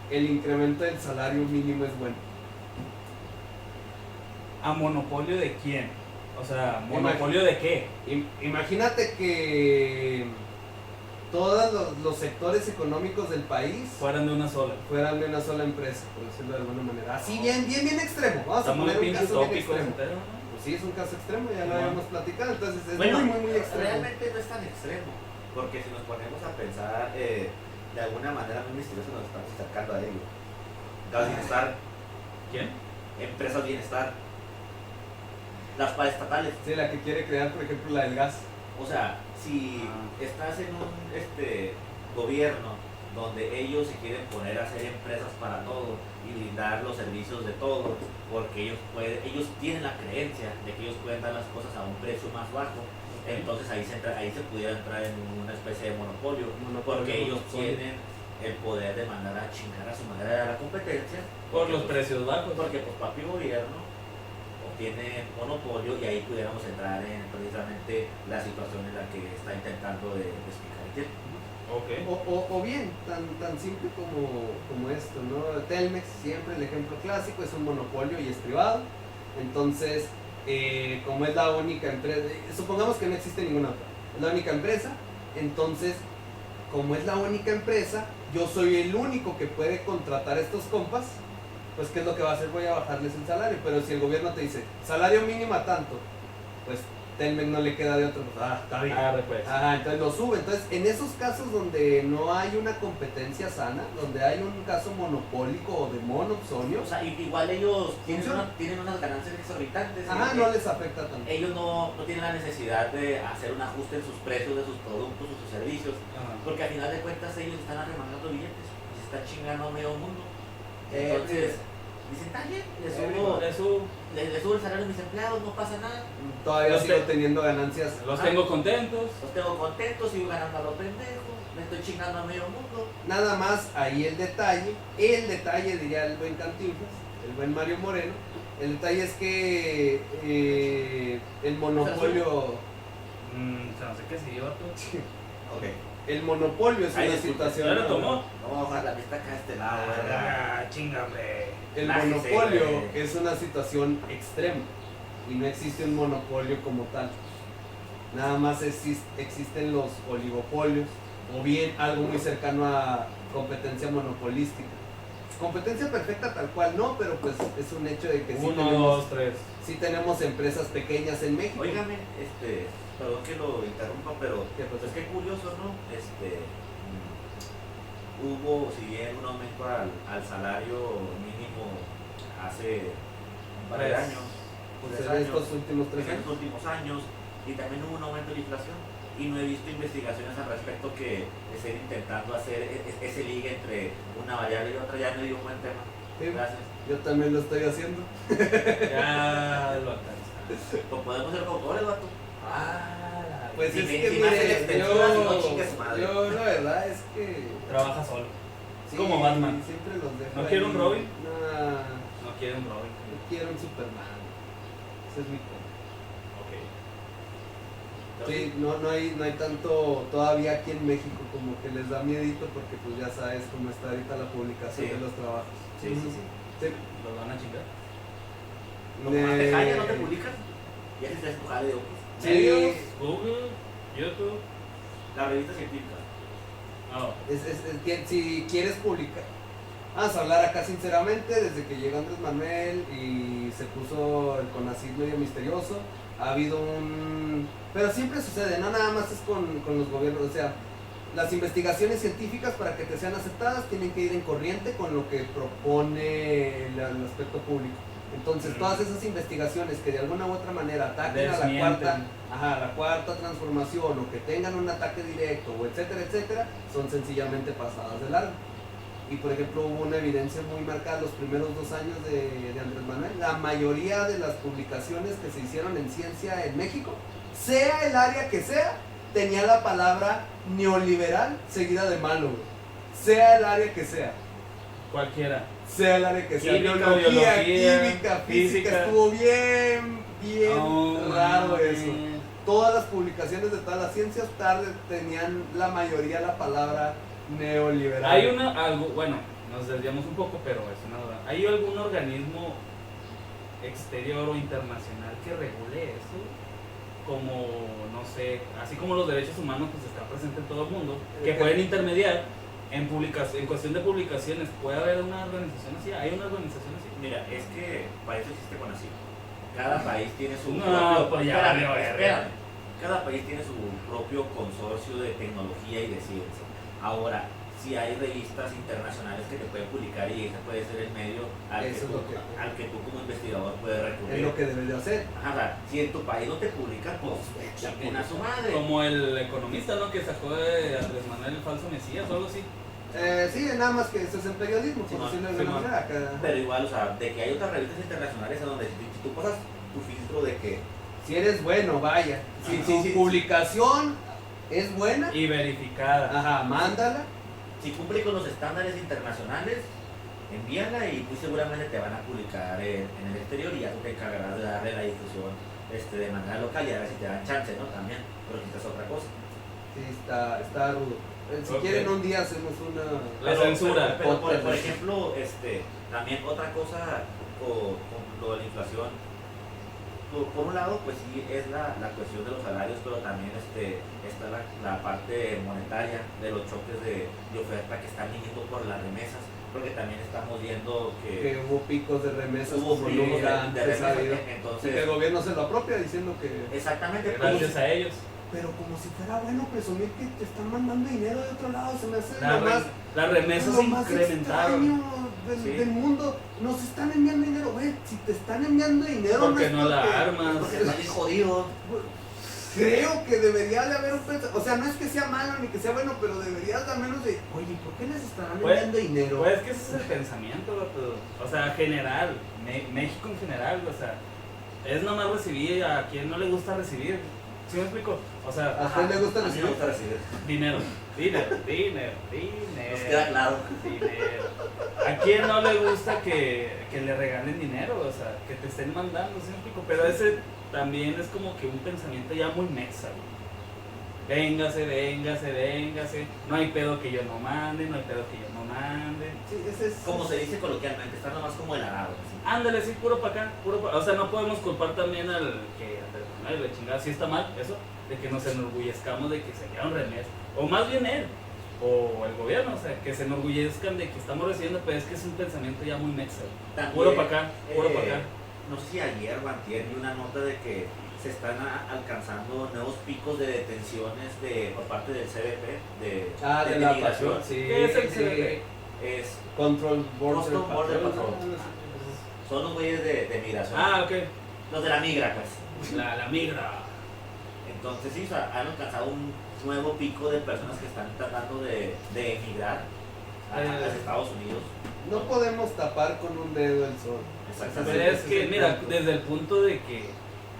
el incremento del salario mínimo es bueno. ¿a monopolio de quién? O sea, ¿monopolio de qué? Imagínate que todos los sectores económicos del país Fueran de una sola. fueran de una sola empresa, por decirlo de alguna manera. Así bien extremo. Vamos a Está muy poner un pinche caso bien utópico ese extremo. pedo, ¿no? Pues sí, es un caso extremo, ya lo Ajá. habíamos platicado, entonces es Bueno, muy extremo. realmente no es tan extremo. Porque si nos ponemos a pensar, de alguna manera muy misteriosa nos estamos acercando a ello. Gas Bienestar, ¿Quién? Empresas Bienestar, las paraestatales. Sí, la que quiere crear, por ejemplo, la del gas. O sea, si Ah. estás en un gobierno donde ellos se quieren poner a hacer empresas para todo y brindar los servicios de todo, porque ellos tienen la creencia de que ellos pueden dar las cosas a un precio más bajo. Entonces ahí se pudiera entrar en una especie de monopolio, porque ellos tienen el poder de mandar a chingar a su madre a la competencia Por los precios bajos. porque pues papi gobierno tiene monopolio, y ahí pudiéramos entrar en precisamente la situación en la que está intentando de explicar el tiempo. Ok. O bien, tan simple como esto, ¿no? Telmex, siempre el ejemplo clásico, es un monopolio y es privado. Entonces, como es la única empresa, supongamos que no existe ninguna otra, es la única empresa, entonces, como es la única empresa, yo soy el único que puede contratar a estos compas, pues ¿qué es lo que va a hacer? Voy a bajarles el salario. Pero si el gobierno te dice, salario mínimo a tanto, pues Telmex no le queda de otro, pues, está bien. Pues. Entonces lo sube. Entonces, en esos casos donde no hay una competencia sana, donde hay un caso monopólico o de monopsonio, O sea, igual ellos tienen Funciona. unas ganancias exorbitantes. no les afecta tanto. Ellos no tienen la necesidad de hacer un ajuste en sus precios de sus productos o sus servicios, Ajá. porque al final de cuentas ellos están arremangando billetes y se están chingando a medio mundo. Entonces, dicen, está bien, le subo el salario a mis empleados, no pasa nada, Todavía Los sigo te- teniendo ganancias. Los tengo contentos. los tengo contentos, sigo ganando a lo pendejo, me estoy chingando a medio mundo. Nada más ahí el detalle diría el buen Cantinflas, el buen Mario Moreno, el detalle es que el monopolio, Se no sé qué si yo tú. Ok, el monopolio es Ay, una disculpe, situación. ¿Ya lo tomó? vamos a bajar la vista acá a este lado, ¿verdad? Chingame. El Lájese, monopolio güey. es una situación extrema y no existe un monopolio como tal. Nada más existen los oligopolios o bien algo muy cercano a competencia monopolística. Competencia perfecta tal cual no, pero pues es un hecho de que sí 1, tenemos, 2, 3. sí tenemos empresas pequeñas en México. Óigame, perdón que lo interrumpa, pero ¿Qué pasó? pues qué curioso, ¿no? Hubo, si bien un aumento al salario mínimo hace un par de Tres. años, Pues tres en años, estos últimos 3 en años. los últimos años, y también hubo un aumento de inflación, y no he visto investigaciones al respecto que estén intentando hacer ese ligue entre una variable y otra. Ya me dio un buen tema. Sí, Gracias. yo también lo estoy haciendo. Ya lo alcanzaste. Pues podemos ser autores, vato. Pues Si es me- que si me hace la mire, extensión, si no, chingue su madre. yo la verdad es que Trabaja solo. sí, Como Batman. siempre los dejo. ¿No quiere un ahí. Robin? Nah, No quiere un Robin. yo quiero un Superman. Ese es mi punto. Ok. Sí, no hay tanto todavía aquí en México, como que les da miedito porque pues ya sabes cómo está ahorita la publicación Sí. de los trabajos. Sí, sí, sí. Sí. ¿Los van a chingar? Como más te jala, no te publicas. Y así se jale de ojos. Sí. Medios, Google, YouTube. La revista científica. Oh. Si quieres publicar, vamos a hablar acá sinceramente, desde que llegó Andrés Manuel y se puso el CONACYT medio misterioso, ha habido pero siempre sucede, no nada más es con los gobiernos, o sea, las investigaciones científicas para que te sean aceptadas tienen que ir en corriente con lo que propone el aspecto público. Entonces, todas esas investigaciones que de alguna u otra manera ataquen a Desmienten. la cuarta transformación o que tengan un ataque directo o etcétera, son sencillamente pasadas de largo. Y por ejemplo hubo una evidencia muy marcada los primeros 2 años de Andrés Manuel. La mayoría de las publicaciones que se hicieron en ciencia en México, sea el área que sea, tenía la palabra neoliberal seguida de malo, güey. Sea el área que sea. Cualquiera. Sea el área que sea. Química, Biología, biología, química, física, física. estuvo bien raro eso. man. Todas las publicaciones de todas las ciencias tarde tenían la mayoría la palabra neoliberal. Hay bueno, nos desviamos un poco, pero es una duda. ¿Hay algún organismo exterior o internacional que regule eso? Como, no sé, así como los derechos humanos pues está presente en todo el mundo, que pueden intermediar en cuestión de publicaciones. ¿Puede haber una organización así? ¿Hay una organización así? Mira, es que para eso existe CONACYT. Cada país tiene su No, pues ya, espérame, no, espérame. Cada país tiene su propio consorcio de tecnología y de ciencia. Ahora, si hay revistas internacionales que te pueden publicar y ese puede ser el medio al Eso es lo que- al que tú como investigador puedes recurrir. Es lo que debes de hacer. Ajá, o sea, si en tu país no te publican, pues chinguen a su madre. Como el economista, ¿no? Que sacó de Andrés Manuel el falso Mesías o algo así. Sí, nada más que eso es en periodismo, Sí, por no, decirlo de sí, alguna no. manera. Acá, Pero igual, o sea, de que hay otras revistas internacionales en donde si tú pasas tu filtro de que si eres bueno, vaya. Si Ajá. tu Sí, sí, publicación es buena, Y verificada. ajá, mándala. si cumple con los estándares internacionales, envíala y pues seguramente te van a publicar en el exterior y ya tú te encargarás de darle la difusión de manera local y a ver si te dan chance, ¿no? También, pero quizás otra cosa. Sí, está rudo. Si Ok. quieren un día hacemos una... La censura. Pero, por Otra. ejemplo, también otra cosa con lo de la inflación, por un lado, pues sí, es la cuestión de los salarios, pero también está la parte monetaria de los choques de oferta que están viniendo por las remesas, porque también estamos viendo Que hubo picos de remesas hubo como picos nunca de antes ha habido. remesas, Y que el entonces, gobierno se lo apropia diciendo que... exactamente, Gracias a ellos. Pero como si fuera bueno presumir que te están mandando dinero de otro lado, se me hace Las remesas lo se más incrementaron. extraño Sí. del mundo. Nos están enviando dinero, güey. Si te están enviando dinero, Porque es no la porque- armas. porque están bien jodidos. Creo que debería de haber un pensamiento. O sea, no es que sea malo ni que sea bueno, pero deberías al menos de, oye, ¿por qué les estarán Pues- enviando dinero? Pues es que ese es el pensamiento, vato. O sea, general, México en general, o sea, es nomás recibir a quien no le gusta recibir. ¿Sí me explico? O sea, ¿A usted le gusta a mí me recibir? gusta recibir. dinero, dinero, dinero, Nos queda dinero, claro. dinero. ¿A quién no le gusta que le regalen dinero? O sea, que te estén mandando, ¿sí me explico? Pero ese también es como que un pensamiento ya muy mexa, güey. Véngase, véngase, véngase. No hay pedo que yo no mande, no hay pedo que yo no mande. Sí, ese es. Como se dice coloquialmente, está nomás como el arado. así. Ándale, sí, puro para acá, puro o sea, no podemos culpar también al que, ay, la chingada, sí está mal eso, de que nos enorgullezcamos de que se enviaron remesas, o más bien él, o el gobierno, o sea, que se enorgullezcan de que estamos recibiendo, pero es que es un pensamiento ya muy mexa, También, puro para acá, puro para acá. No sé si ayer o antier vi una nota de que se están alcanzando nuevos picos de detenciones por parte del CBP, de De la migración. pasión, sí. ¿Qué es el sí. CBP? Es, Control Border Custom Border Patrol. Patrol. son los güeyes de migración. Ah, ok, Los de la migra, pues. la migra. Entonces sí, o sea, han alcanzado un nuevo pico de personas que están tratando de emigrar a los Estados Unidos. No podemos tapar con un dedo el sol. Exactamente. Pero es ese que, el mira, punto. desde el punto de que,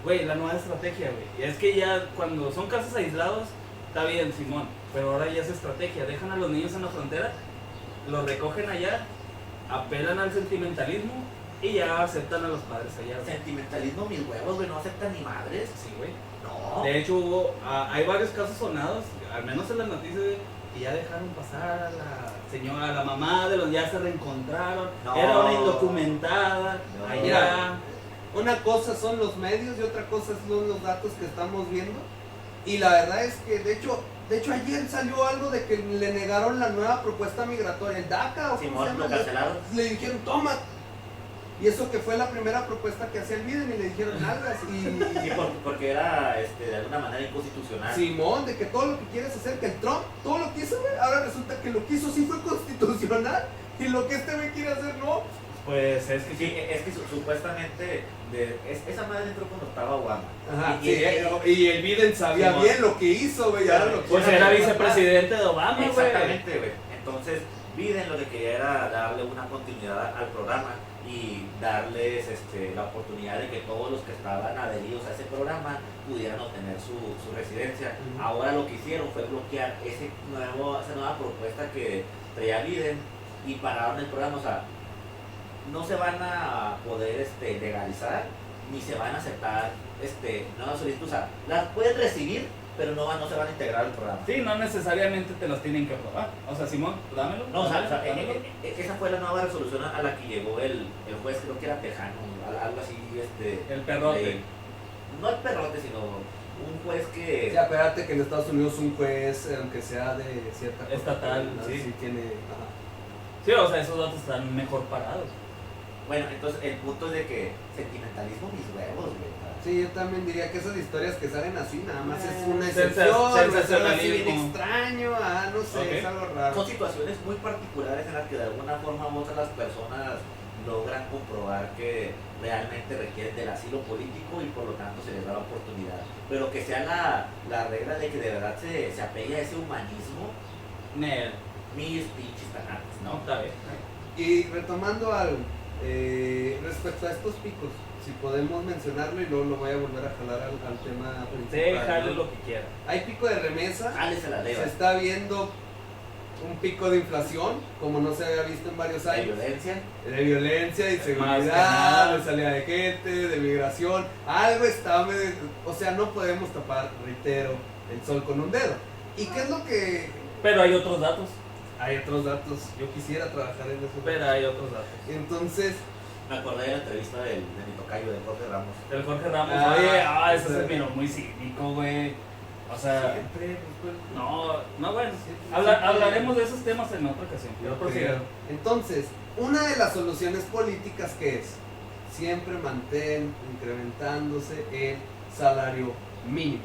güey, la nueva estrategia, güey, es que ya cuando son casos aislados, está bien, Simón, pero ahora ya es estrategia, dejan a los niños en la frontera, los recogen allá, apelan al sentimentalismo y ya aceptan a los padres allá. O sea, Sentimentalismo, mis huevos, güey, no aceptan ni madres. sí, güey. No. De hecho, hay varios casos sonados, al menos en las noticias, güey, que ya dejaron pasar a la señora, a la mamá de los, ya se reencontraron, No. era una indocumentada, No. allá. Una cosa son los medios y otra cosa son los datos que estamos viendo. Y la verdad es que, de hecho ayer salió algo de que le negaron la nueva propuesta migratoria, el DACA o cómo se Simón, llama. lo cancelaron. Le dijeron, toma. Y eso que fue la primera propuesta que hacía el Biden y le dijeron nalgas. Sí, Y porque era de alguna manera inconstitucional. Simón, de que todo lo que quieres hacer, que el Trump, todo lo que hizo, güey, ahora resulta que lo que hizo sí fue constitucional. Y lo que este güey quiere hacer no. Pues es que Sí, es que supuestamente esa madre entró cuando estaba Obama. Ajá, Y- y- y el Biden sabía Simón. bien lo que hizo, güey. Ahora lo pues quiere era hacer. vicepresidente de Obama, güey. Exactamente, güey. Entonces, Biden lo que quería era darle una continuidad al programa y darles la oportunidad de que todos los que estaban adheridos a ese programa pudieran obtener su residencia. Ujú. Ahora lo que hicieron fue bloquear esa nueva propuesta que traía Biden y pararon el programa. O sea, no se van a poder legalizar ni se van a aceptar nuevas solicitudes. O sea, las pueden recibir, pero no se van a integrar al programa. Sí, no necesariamente te los tienen que aprobar. O sea, Simón, dámelo. No, o sea, dámelo. esa fue la nueva resolución a la que llegó el juez, creo que era tejano, algo así, El perrote. no el perrote, sino un juez que... Sí, acuérdate que en Estados Unidos un juez, aunque sea de cierta Estatal, corte, sí. tiene. Ajá. Sí, o sea, esos datos están mejor parados. Bueno, entonces el punto es de que sentimentalismo mis huevos, güey. Sí, yo también diría que esas historias que salen así, nada más es una Sensa- excepción, sensacionalismo. así bien extraño, no sé, Ok. es algo raro. Son situaciones muy particulares en las que de alguna forma u otra las personas logran comprobar que realmente requieren del asilo político y por lo tanto se les da la oportunidad. Pero que sea la regla de que de verdad se apegue a ese humanismo. Nel. mis pinches tanates, No, ¿no? está bien. Y retomando algo, respecto a estos picos, si podemos mencionarlo y luego lo voy a volver a jalar al tema principal. Déjale ¿no? lo que quiera. Hay pico de remesa, Jálese la se leva. está viendo un pico de inflación, como no se había visto en varios La años, violencia. de violencia, Más que inseguridad, nada. de salida de gente, de migración, algo está, o sea, no podemos tapar, reitero, el sol con un dedo. ¿Y qué es lo que...? Pero hay otros datos. Hay otros datos, yo quisiera trabajar en eso. Pero hay otros datos. Entonces, Me acordé de la entrevista de mi tocayo, de Jorge Ramos. El Jorge Ramos, Ah, ese sí. se miró muy cínico, güey. O sea, siempre, pues, no, bueno. siempre- Hablaremos de esos temas en otra ocasión. Yo Yo prosigo. creo. Entonces, una de las soluciones políticas que es siempre mantén incrementándose el salario mínimo.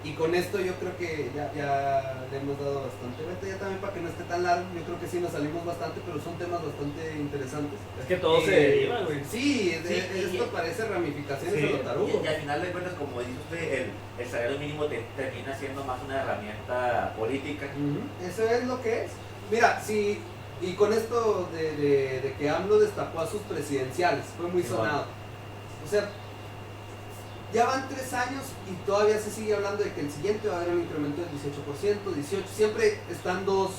Y con esto yo creo que ya le hemos dado bastante vuelta, ya también para que no esté tan largo, yo creo que sí nos salimos bastante, pero son temas bastante interesantes. Es que todo se deriva, güey. Sí, Sí, esto parece ramificaciones Sí, de lo tarugo. Y al final de cuentas, como dice usted, el salario mínimo termina siendo más una herramienta política. Ujú, eso es lo que es. Mira, sí, y con esto de que AMLO destapó a sus presidenciales, fue muy Sí, sonado. O sea, ya van 3 años y todavía se sigue hablando de que el siguiente va a haber un incremento del 18%, 18%, siempre están En dos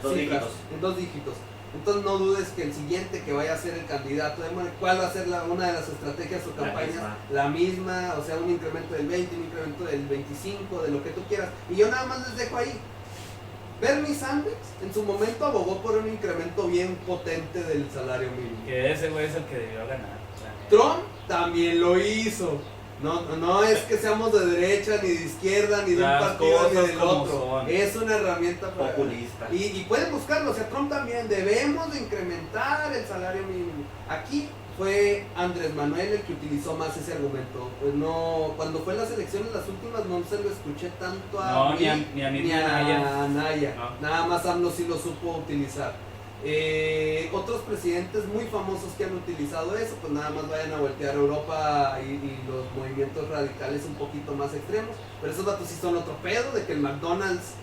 cifras, dígitos. en 2 dígitos. Entonces no dudes que el siguiente que vaya a ser el candidato, ¿cuál va a ser una de las estrategias o La campañas? misma. La misma, o sea, un incremento del 20, un incremento del 25, de lo que tú quieras. Y yo nada más les dejo ahí. Bernie Sanders en su momento abogó por un incremento bien potente del salario mínimo. Que ese güey es el que debió ganar. Trump también lo hizo. No es que seamos de derecha, ni de izquierda, ni de un Las partido, ni cosas del como otro. son. Es una herramienta para... Populista. Y pueden buscarlo, o sea, Trump también, debemos de incrementar el salario mínimo. Aquí fue Andrés Manuel el que utilizó más ese argumento. Pues no, cuando fue las elecciones las últimas no se lo escuché tanto a No, mí, ni a mí, ni a Anaya. No. Nada más AMLO sí lo supo utilizar. Otros presidentes muy famosos que han utilizado eso, pues nada más vayan a voltear a Europa y los movimientos radicales un poquito más extremos. Pero esos datos sí son otro pedo, de que el McDonald's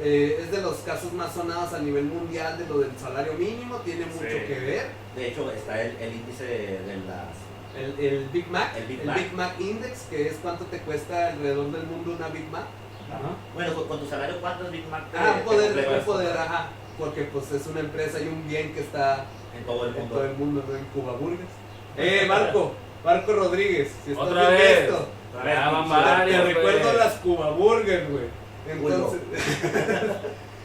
es de los casos más sonados a nivel mundial de lo del salario mínimo, tiene mucho Sí. que ver. De hecho, está el índice de las... El Big Mac, El Big el Mac. Big Mac Index, que es cuánto te cuesta alrededor del mundo una Big Mac. Ajá. Bueno, con tu salario, ¿cuántos Big Mac te Un poder, completas? un poder, ajá, porque pues es una empresa y un bien que está En todo el en mundo. todo el mundo, ¿no? En Cuba Burgers. Marco Rodríguez, si estás Otra viendo vez. esto, Ya van te varios, recuerdo güey. las Cuba Burgers, güey. Entonces,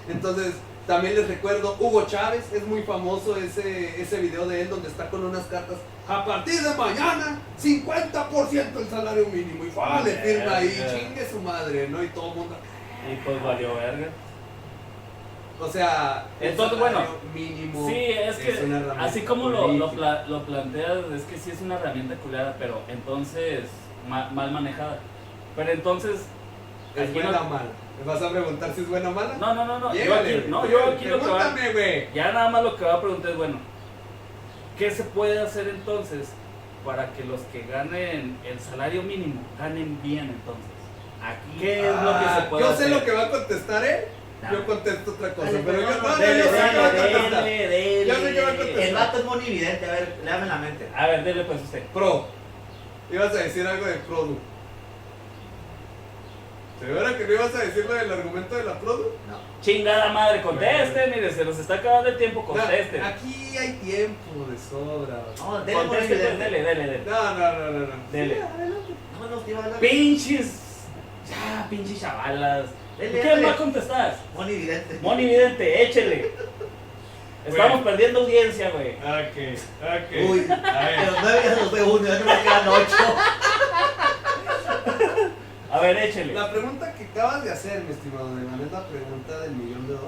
entonces, también les recuerdo Hugo Chávez, es muy famoso ese video de él donde está con unas cartas. A partir de mañana, 50% el salario mínimo. Y ¡fua! Le firma ahí, Verga. chingue su madre, ¿no? Y todo el mundo. Y pues valió verga. O sea, el Entonces, salario bueno, mínimo Sí, es que una herramienta así como política. lo planteas, es que sí es una herramienta culiada, pero entonces mal manejada. Pero entonces, ¿Es aquí buena no- o mala? ¿Me vas a preguntar si es buena o mala? no. Llégale, Yo aquí lo que va, pregúntame, güey. ya nada más lo que va a preguntar es, bueno, ¿qué se puede hacer entonces para que los que ganen el salario mínimo ganen bien entonces? Aquí. ¿Qué es lo que se puede Yo hacer? sé lo que va a contestar él. No. Yo contesto otra cosa. Dale, pero yo no, no, dele, yo sé que va a dele, contestar. dele. Yo sé que va a contestar. El vato es monividente, a ver, léame la mente. A ver, dele pues usted. Pro. Ibas a decir algo de Produ. ¿Segura que no ibas a decir lo del argumento de la Produ? No. Chingada madre, contesten, mire, se nos está acabando el tiempo, contesten. No, aquí hay tiempo de sobra. No, dele Contesten, pues, monividente. dele. No. Dele. Sí, adelante. No, te iba a hablar. Pinches. Ya, pinches chavalas. Dele, ¿Quién dele. va a contestar? Monividente. Moni Vidente, échele. Estamos perdiendo audiencia, güey. Ok. Uy, A ver. de los 9 ya se nos fue uno, ya no me quedan 8. A ver, échele. La pregunta que acabas de hacer, mi estimado Neman, es la pregunta del $1,000,000.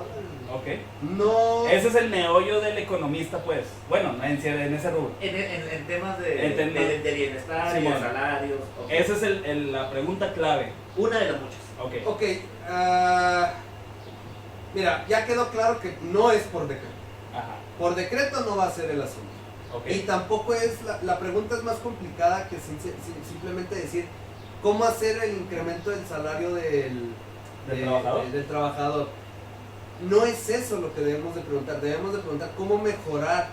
Ok. No. Ese es el meollo del economista, pues. Bueno, en ese rubro. En temas de Entendí. de bienestar, Sí, de bueno. salarios. ok. Esa es la pregunta clave. Una de las muchas. Ok. Ok. Mira, ya quedó claro que no es por decreto. Ajá. Por decreto no va a ser el asunto. Ok. Y tampoco es, la pregunta es más complicada que simplemente decir cómo hacer el incremento del salario del ¿Del trabajador? del trabajador. no es eso lo que debemos de preguntar cómo mejorar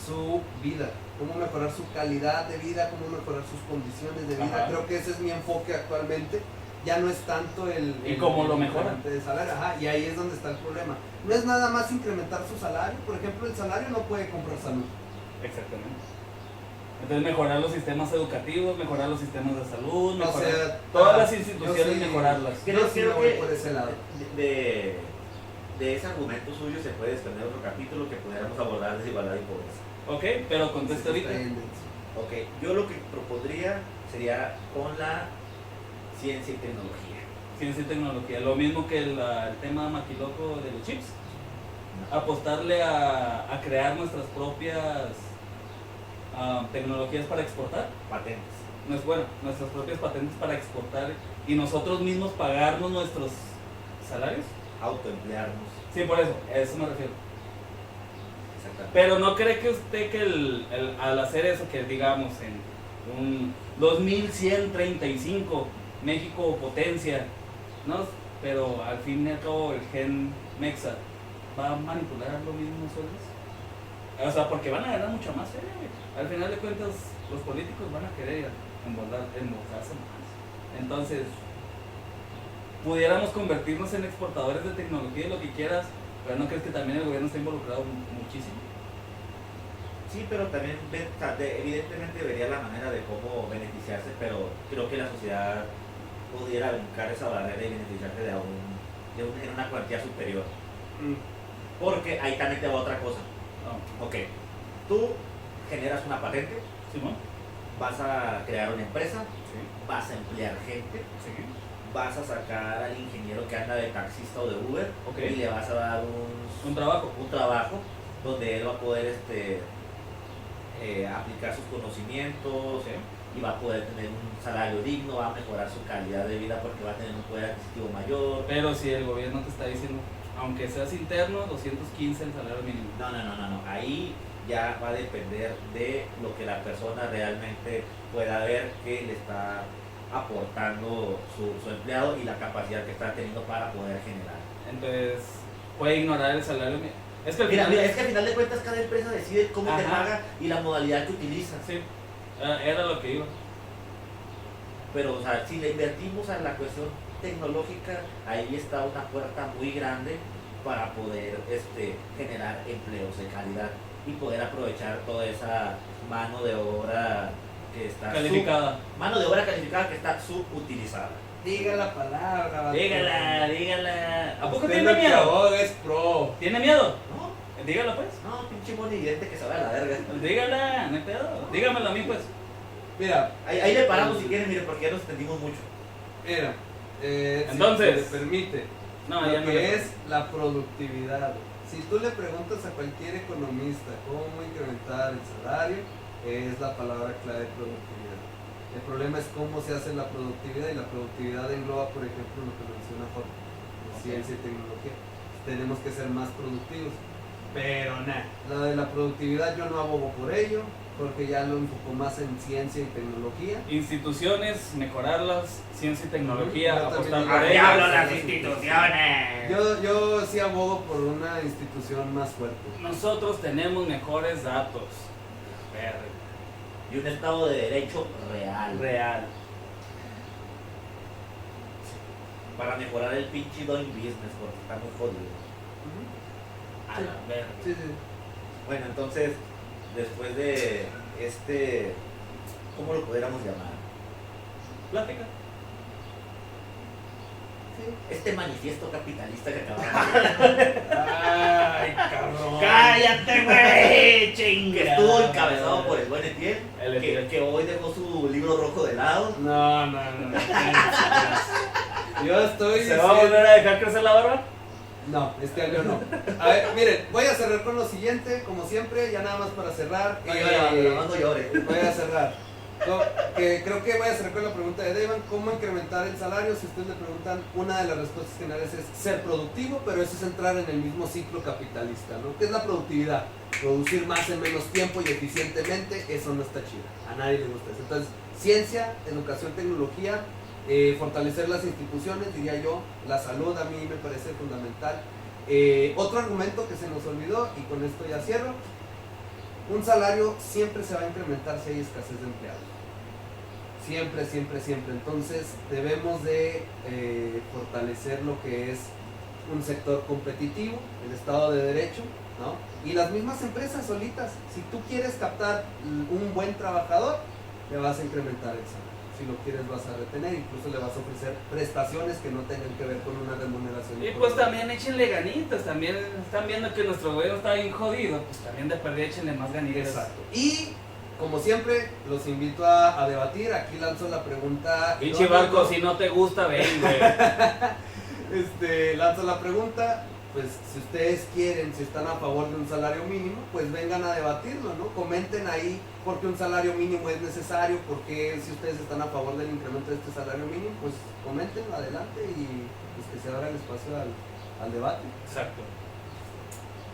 su vida, cómo mejorar su calidad de vida, cómo mejorar sus condiciones de vida. Ajá. Creo que ese es mi enfoque actualmente. Ya no es tanto ¿Y cómo lo mejoran? de salario, ajá, y ahí es donde está el problema. No es nada más incrementar su salario, por ejemplo, el salario no puede comprar salud. Exactamente. Entonces mejorar los sistemas educativos, mejorar los sistemas de salud, O mejorar sea, todas ah, las yo instituciones, sí- mejorarlas. Yo sí me voy por ese lado. De ese argumento suyo se puede desprender otro capítulo que pudiéramos abordar desigualdad y pobreza. Ok, pero contesta ahorita. Ok, yo lo que propondría sería con la ciencia y tecnología. Ciencia y tecnología, lo mismo que el tema maquiloco de los chips. Apostarle a crear nuestras propias tecnologías para exportar. Patentes. Nuestras propias patentes para exportar y nosotros mismos pagarnos nuestros salarios. Autoemplearnos. Sí, por eso, a eso me refiero. Exactamente. Pero ¿no cree que usted que al hacer eso, que digamos en un 2135, México potencia, ¿no? Pero al fin y al cabo el gen mexa va a manipular los mismos sueldos? O sea, porque van a ganar mucho más feria, güey. Al final de cuentas, los políticos van a querer embolsarse más. Entonces, pudiéramos convertirnos en exportadores de tecnología y lo que quieras, pero ¿no crees que también el gobierno está involucrado muchísimo? Sí, pero también evidentemente vería la manera de cómo beneficiarse, pero creo que la sociedad pudiera brincar esa barrera y beneficiarse de una cuantía superior. Porque ahí también te va otra cosa. No. Ok, tú generas una patente, ¿Simón? vas a crear una empresa, Sí. vas a emplear gente, Sí. vas a sacar al ingeniero que anda de taxista o de Uber Ok. y le vas a dar Un trabajo. un trabajo donde él va a poder aplicar sus conocimientos Sí. y va a poder tener un salario digno, va a mejorar su calidad de vida porque va a tener un poder adquisitivo mayor. Pero si el gobierno te está diciendo, aunque seas interno, 215 el salario mínimo. No, ahí ya va a depender de lo que la persona realmente pueda ver que le está aportando su empleado y la capacidad que está teniendo para poder generar. Entonces, puede ignorar el salario mínimo. Es que al Mira, final... es que al final de cuentas cada empresa decide cómo te Ajá. paga y la modalidad que utiliza. Sí, era lo que iba. Pero, o sea, si le invertimos a la cuestión tecnológica, ahí está una puerta muy grande para poder generar empleos de calidad y poder aprovechar toda esa mano de obra que está Calificada. mano de obra calificada que está subutilizada. Diga la palabra, vato. Dígala. ¿A poco Usted tiene lo que miedo? aboga es pro. ¿Tiene miedo? No, Dígala pues. no, pinche monividente que se va a la verga. Dígala, no hay pedo. Dígamelo a mí pues. Mira, Ahí le paramos si quieren, mire, porque ya nos extendimos mucho. mira, Entonces- si me permite, No, lo ya no que le- es la productividad. Si tú le preguntas a cualquier economista cómo incrementar el salario, es la palabra clave productividad. El problema es cómo se hace la productividad y la productividad engloba, por ejemplo, lo que menciona Jorge, ciencia y tecnología. Tenemos que ser más productivos. Pero nada, la de la productividad yo no abogo por ello, porque ya lo enfoco más en ciencia y tecnología. Instituciones, mejorarlas, ciencia y tecnología, Yo apostar también por digo- ellas. ¡Diablo las instituciones! Yo sí abogo por una institución más fuerte. Nosotros tenemos mejores datos. Y un estado de derecho real. Real. Para mejorar el pinche doing business, porque está muy jodido. A Sí. la verga. Sí, sí. Bueno, entonces, después de ¿cómo lo pudiéramos llamar? Plática. Este manifiesto capitalista que acabamos de Ay, cabrón. ¡Cállate, güey! que ¡Chinga! estuvo encabezado por el buen Etienne, El Etienne. que hoy dejó su libro rojo de lado. No. Yo estoy ¿Se va a volver a dejar crecer la barba? No, este año no. A ver, miren, voy a cerrar con lo siguiente, como siempre, ya nada más para cerrar. No llore, no llore. Voy a cerrar. Creo que voy a cerrar con la pregunta de Devan, ¿cómo incrementar el salario? Si ustedes le preguntan, una de las respuestas generales es ser productivo, pero eso es entrar en el mismo ciclo capitalista, ¿no? ¿Qué es la productividad? Producir más en menos tiempo y eficientemente, eso no está chido. A nadie le gusta eso. Entonces, ciencia, educación, tecnología, fortalecer las instituciones, diría yo, la salud a mí me parece fundamental. Otro argumento que se nos olvidó, y con esto ya cierro, un salario siempre se va a incrementar si hay escasez de empleados. Siempre, siempre, siempre. Entonces debemos de fortalecer lo que es un sector competitivo, el Estado de Derecho, ¿no? Y las mismas empresas solitas. Si tú quieres captar un buen trabajador, le vas a incrementar el salario. Si lo quieres vas a retener, incluso le vas a ofrecer prestaciones que no tengan que ver con una remuneración. Y pues también échenle ganitas, también están viendo que nuestro gobierno está bien jodido, pues también de perder échenle más ganitas. Exacto. Y como siempre, los invito a debatir. Aquí lanzo la pregunta. Pinche barco, si no te gusta, ven, güey. Lanzo la pregunta. Pues si ustedes quieren, si están a favor de un salario mínimo, pues vengan a debatirlo, ¿no? Comenten ahí por qué un salario mínimo es necesario, por qué si ustedes están a favor del incremento de este salario mínimo, pues coméntenlo adelante y pues que se abra el espacio al debate. Exacto.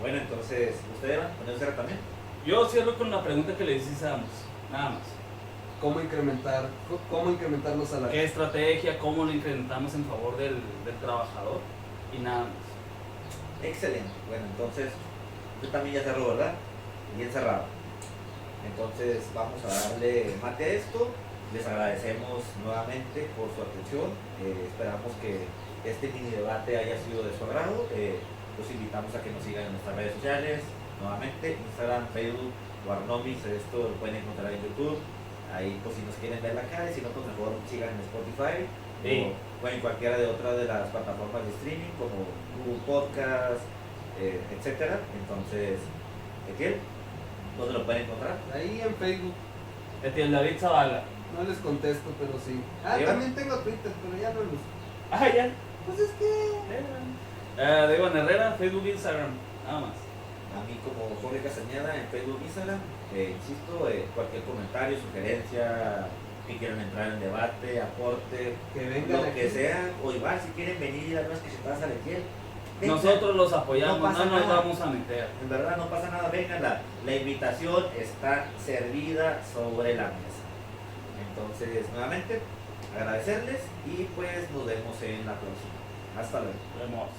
Bueno, entonces, ¿ustedes van a ponerse también? Yo cierro con la pregunta que le hicimos, nada más. ¿Cómo incrementar los salarios? ¿Qué estrategia, cómo lo incrementamos en favor del trabajador? Y nada más. Excelente. Bueno, entonces, yo también ya cerró, ¿verdad? Bien cerrado. Entonces, vamos a darle mate a esto. Les agradecemos nuevamente por su atención. Esperamos que este mini debate haya sido de su agrado. Los invitamos a que nos sigan en nuestras redes sociales. Nuevamente, Instagram, Facebook, Warnomis. Esto lo pueden encontrar en YouTube. Ahí, pues, si nos quieren ver la cara, y si no, pues mejor sigan en Spotify. Sí. O en cualquiera de otras de las plataformas de streaming como Google Podcast, etcétera. Entonces, Etiel, ¿dónde lo pueden encontrar? Ahí en Facebook. Etiel David Zavala. No les contesto, pero sí. ¿Sí? También tengo Twitter, pero ya no lo uso. Ah, ya. Pues es que... De Iván Herrera, Facebook, Instagram, nada más. A mí como Jorge Castañeda en Facebook, Instagram. Insisto, cualquier comentario, sugerencia, que quieran entrar en debate, aporte, Que vengan lo aquí. que sea, o igual si quieren venir y dar unas cachetadas a Etiel. vengan. Nosotros los apoyamos, No pasa no nos nada. vamos a meter. En verdad no pasa nada, vengan, la invitación está servida sobre la mesa. Entonces, nuevamente, agradecerles y pues nos vemos en la próxima. Hasta luego. Vemos.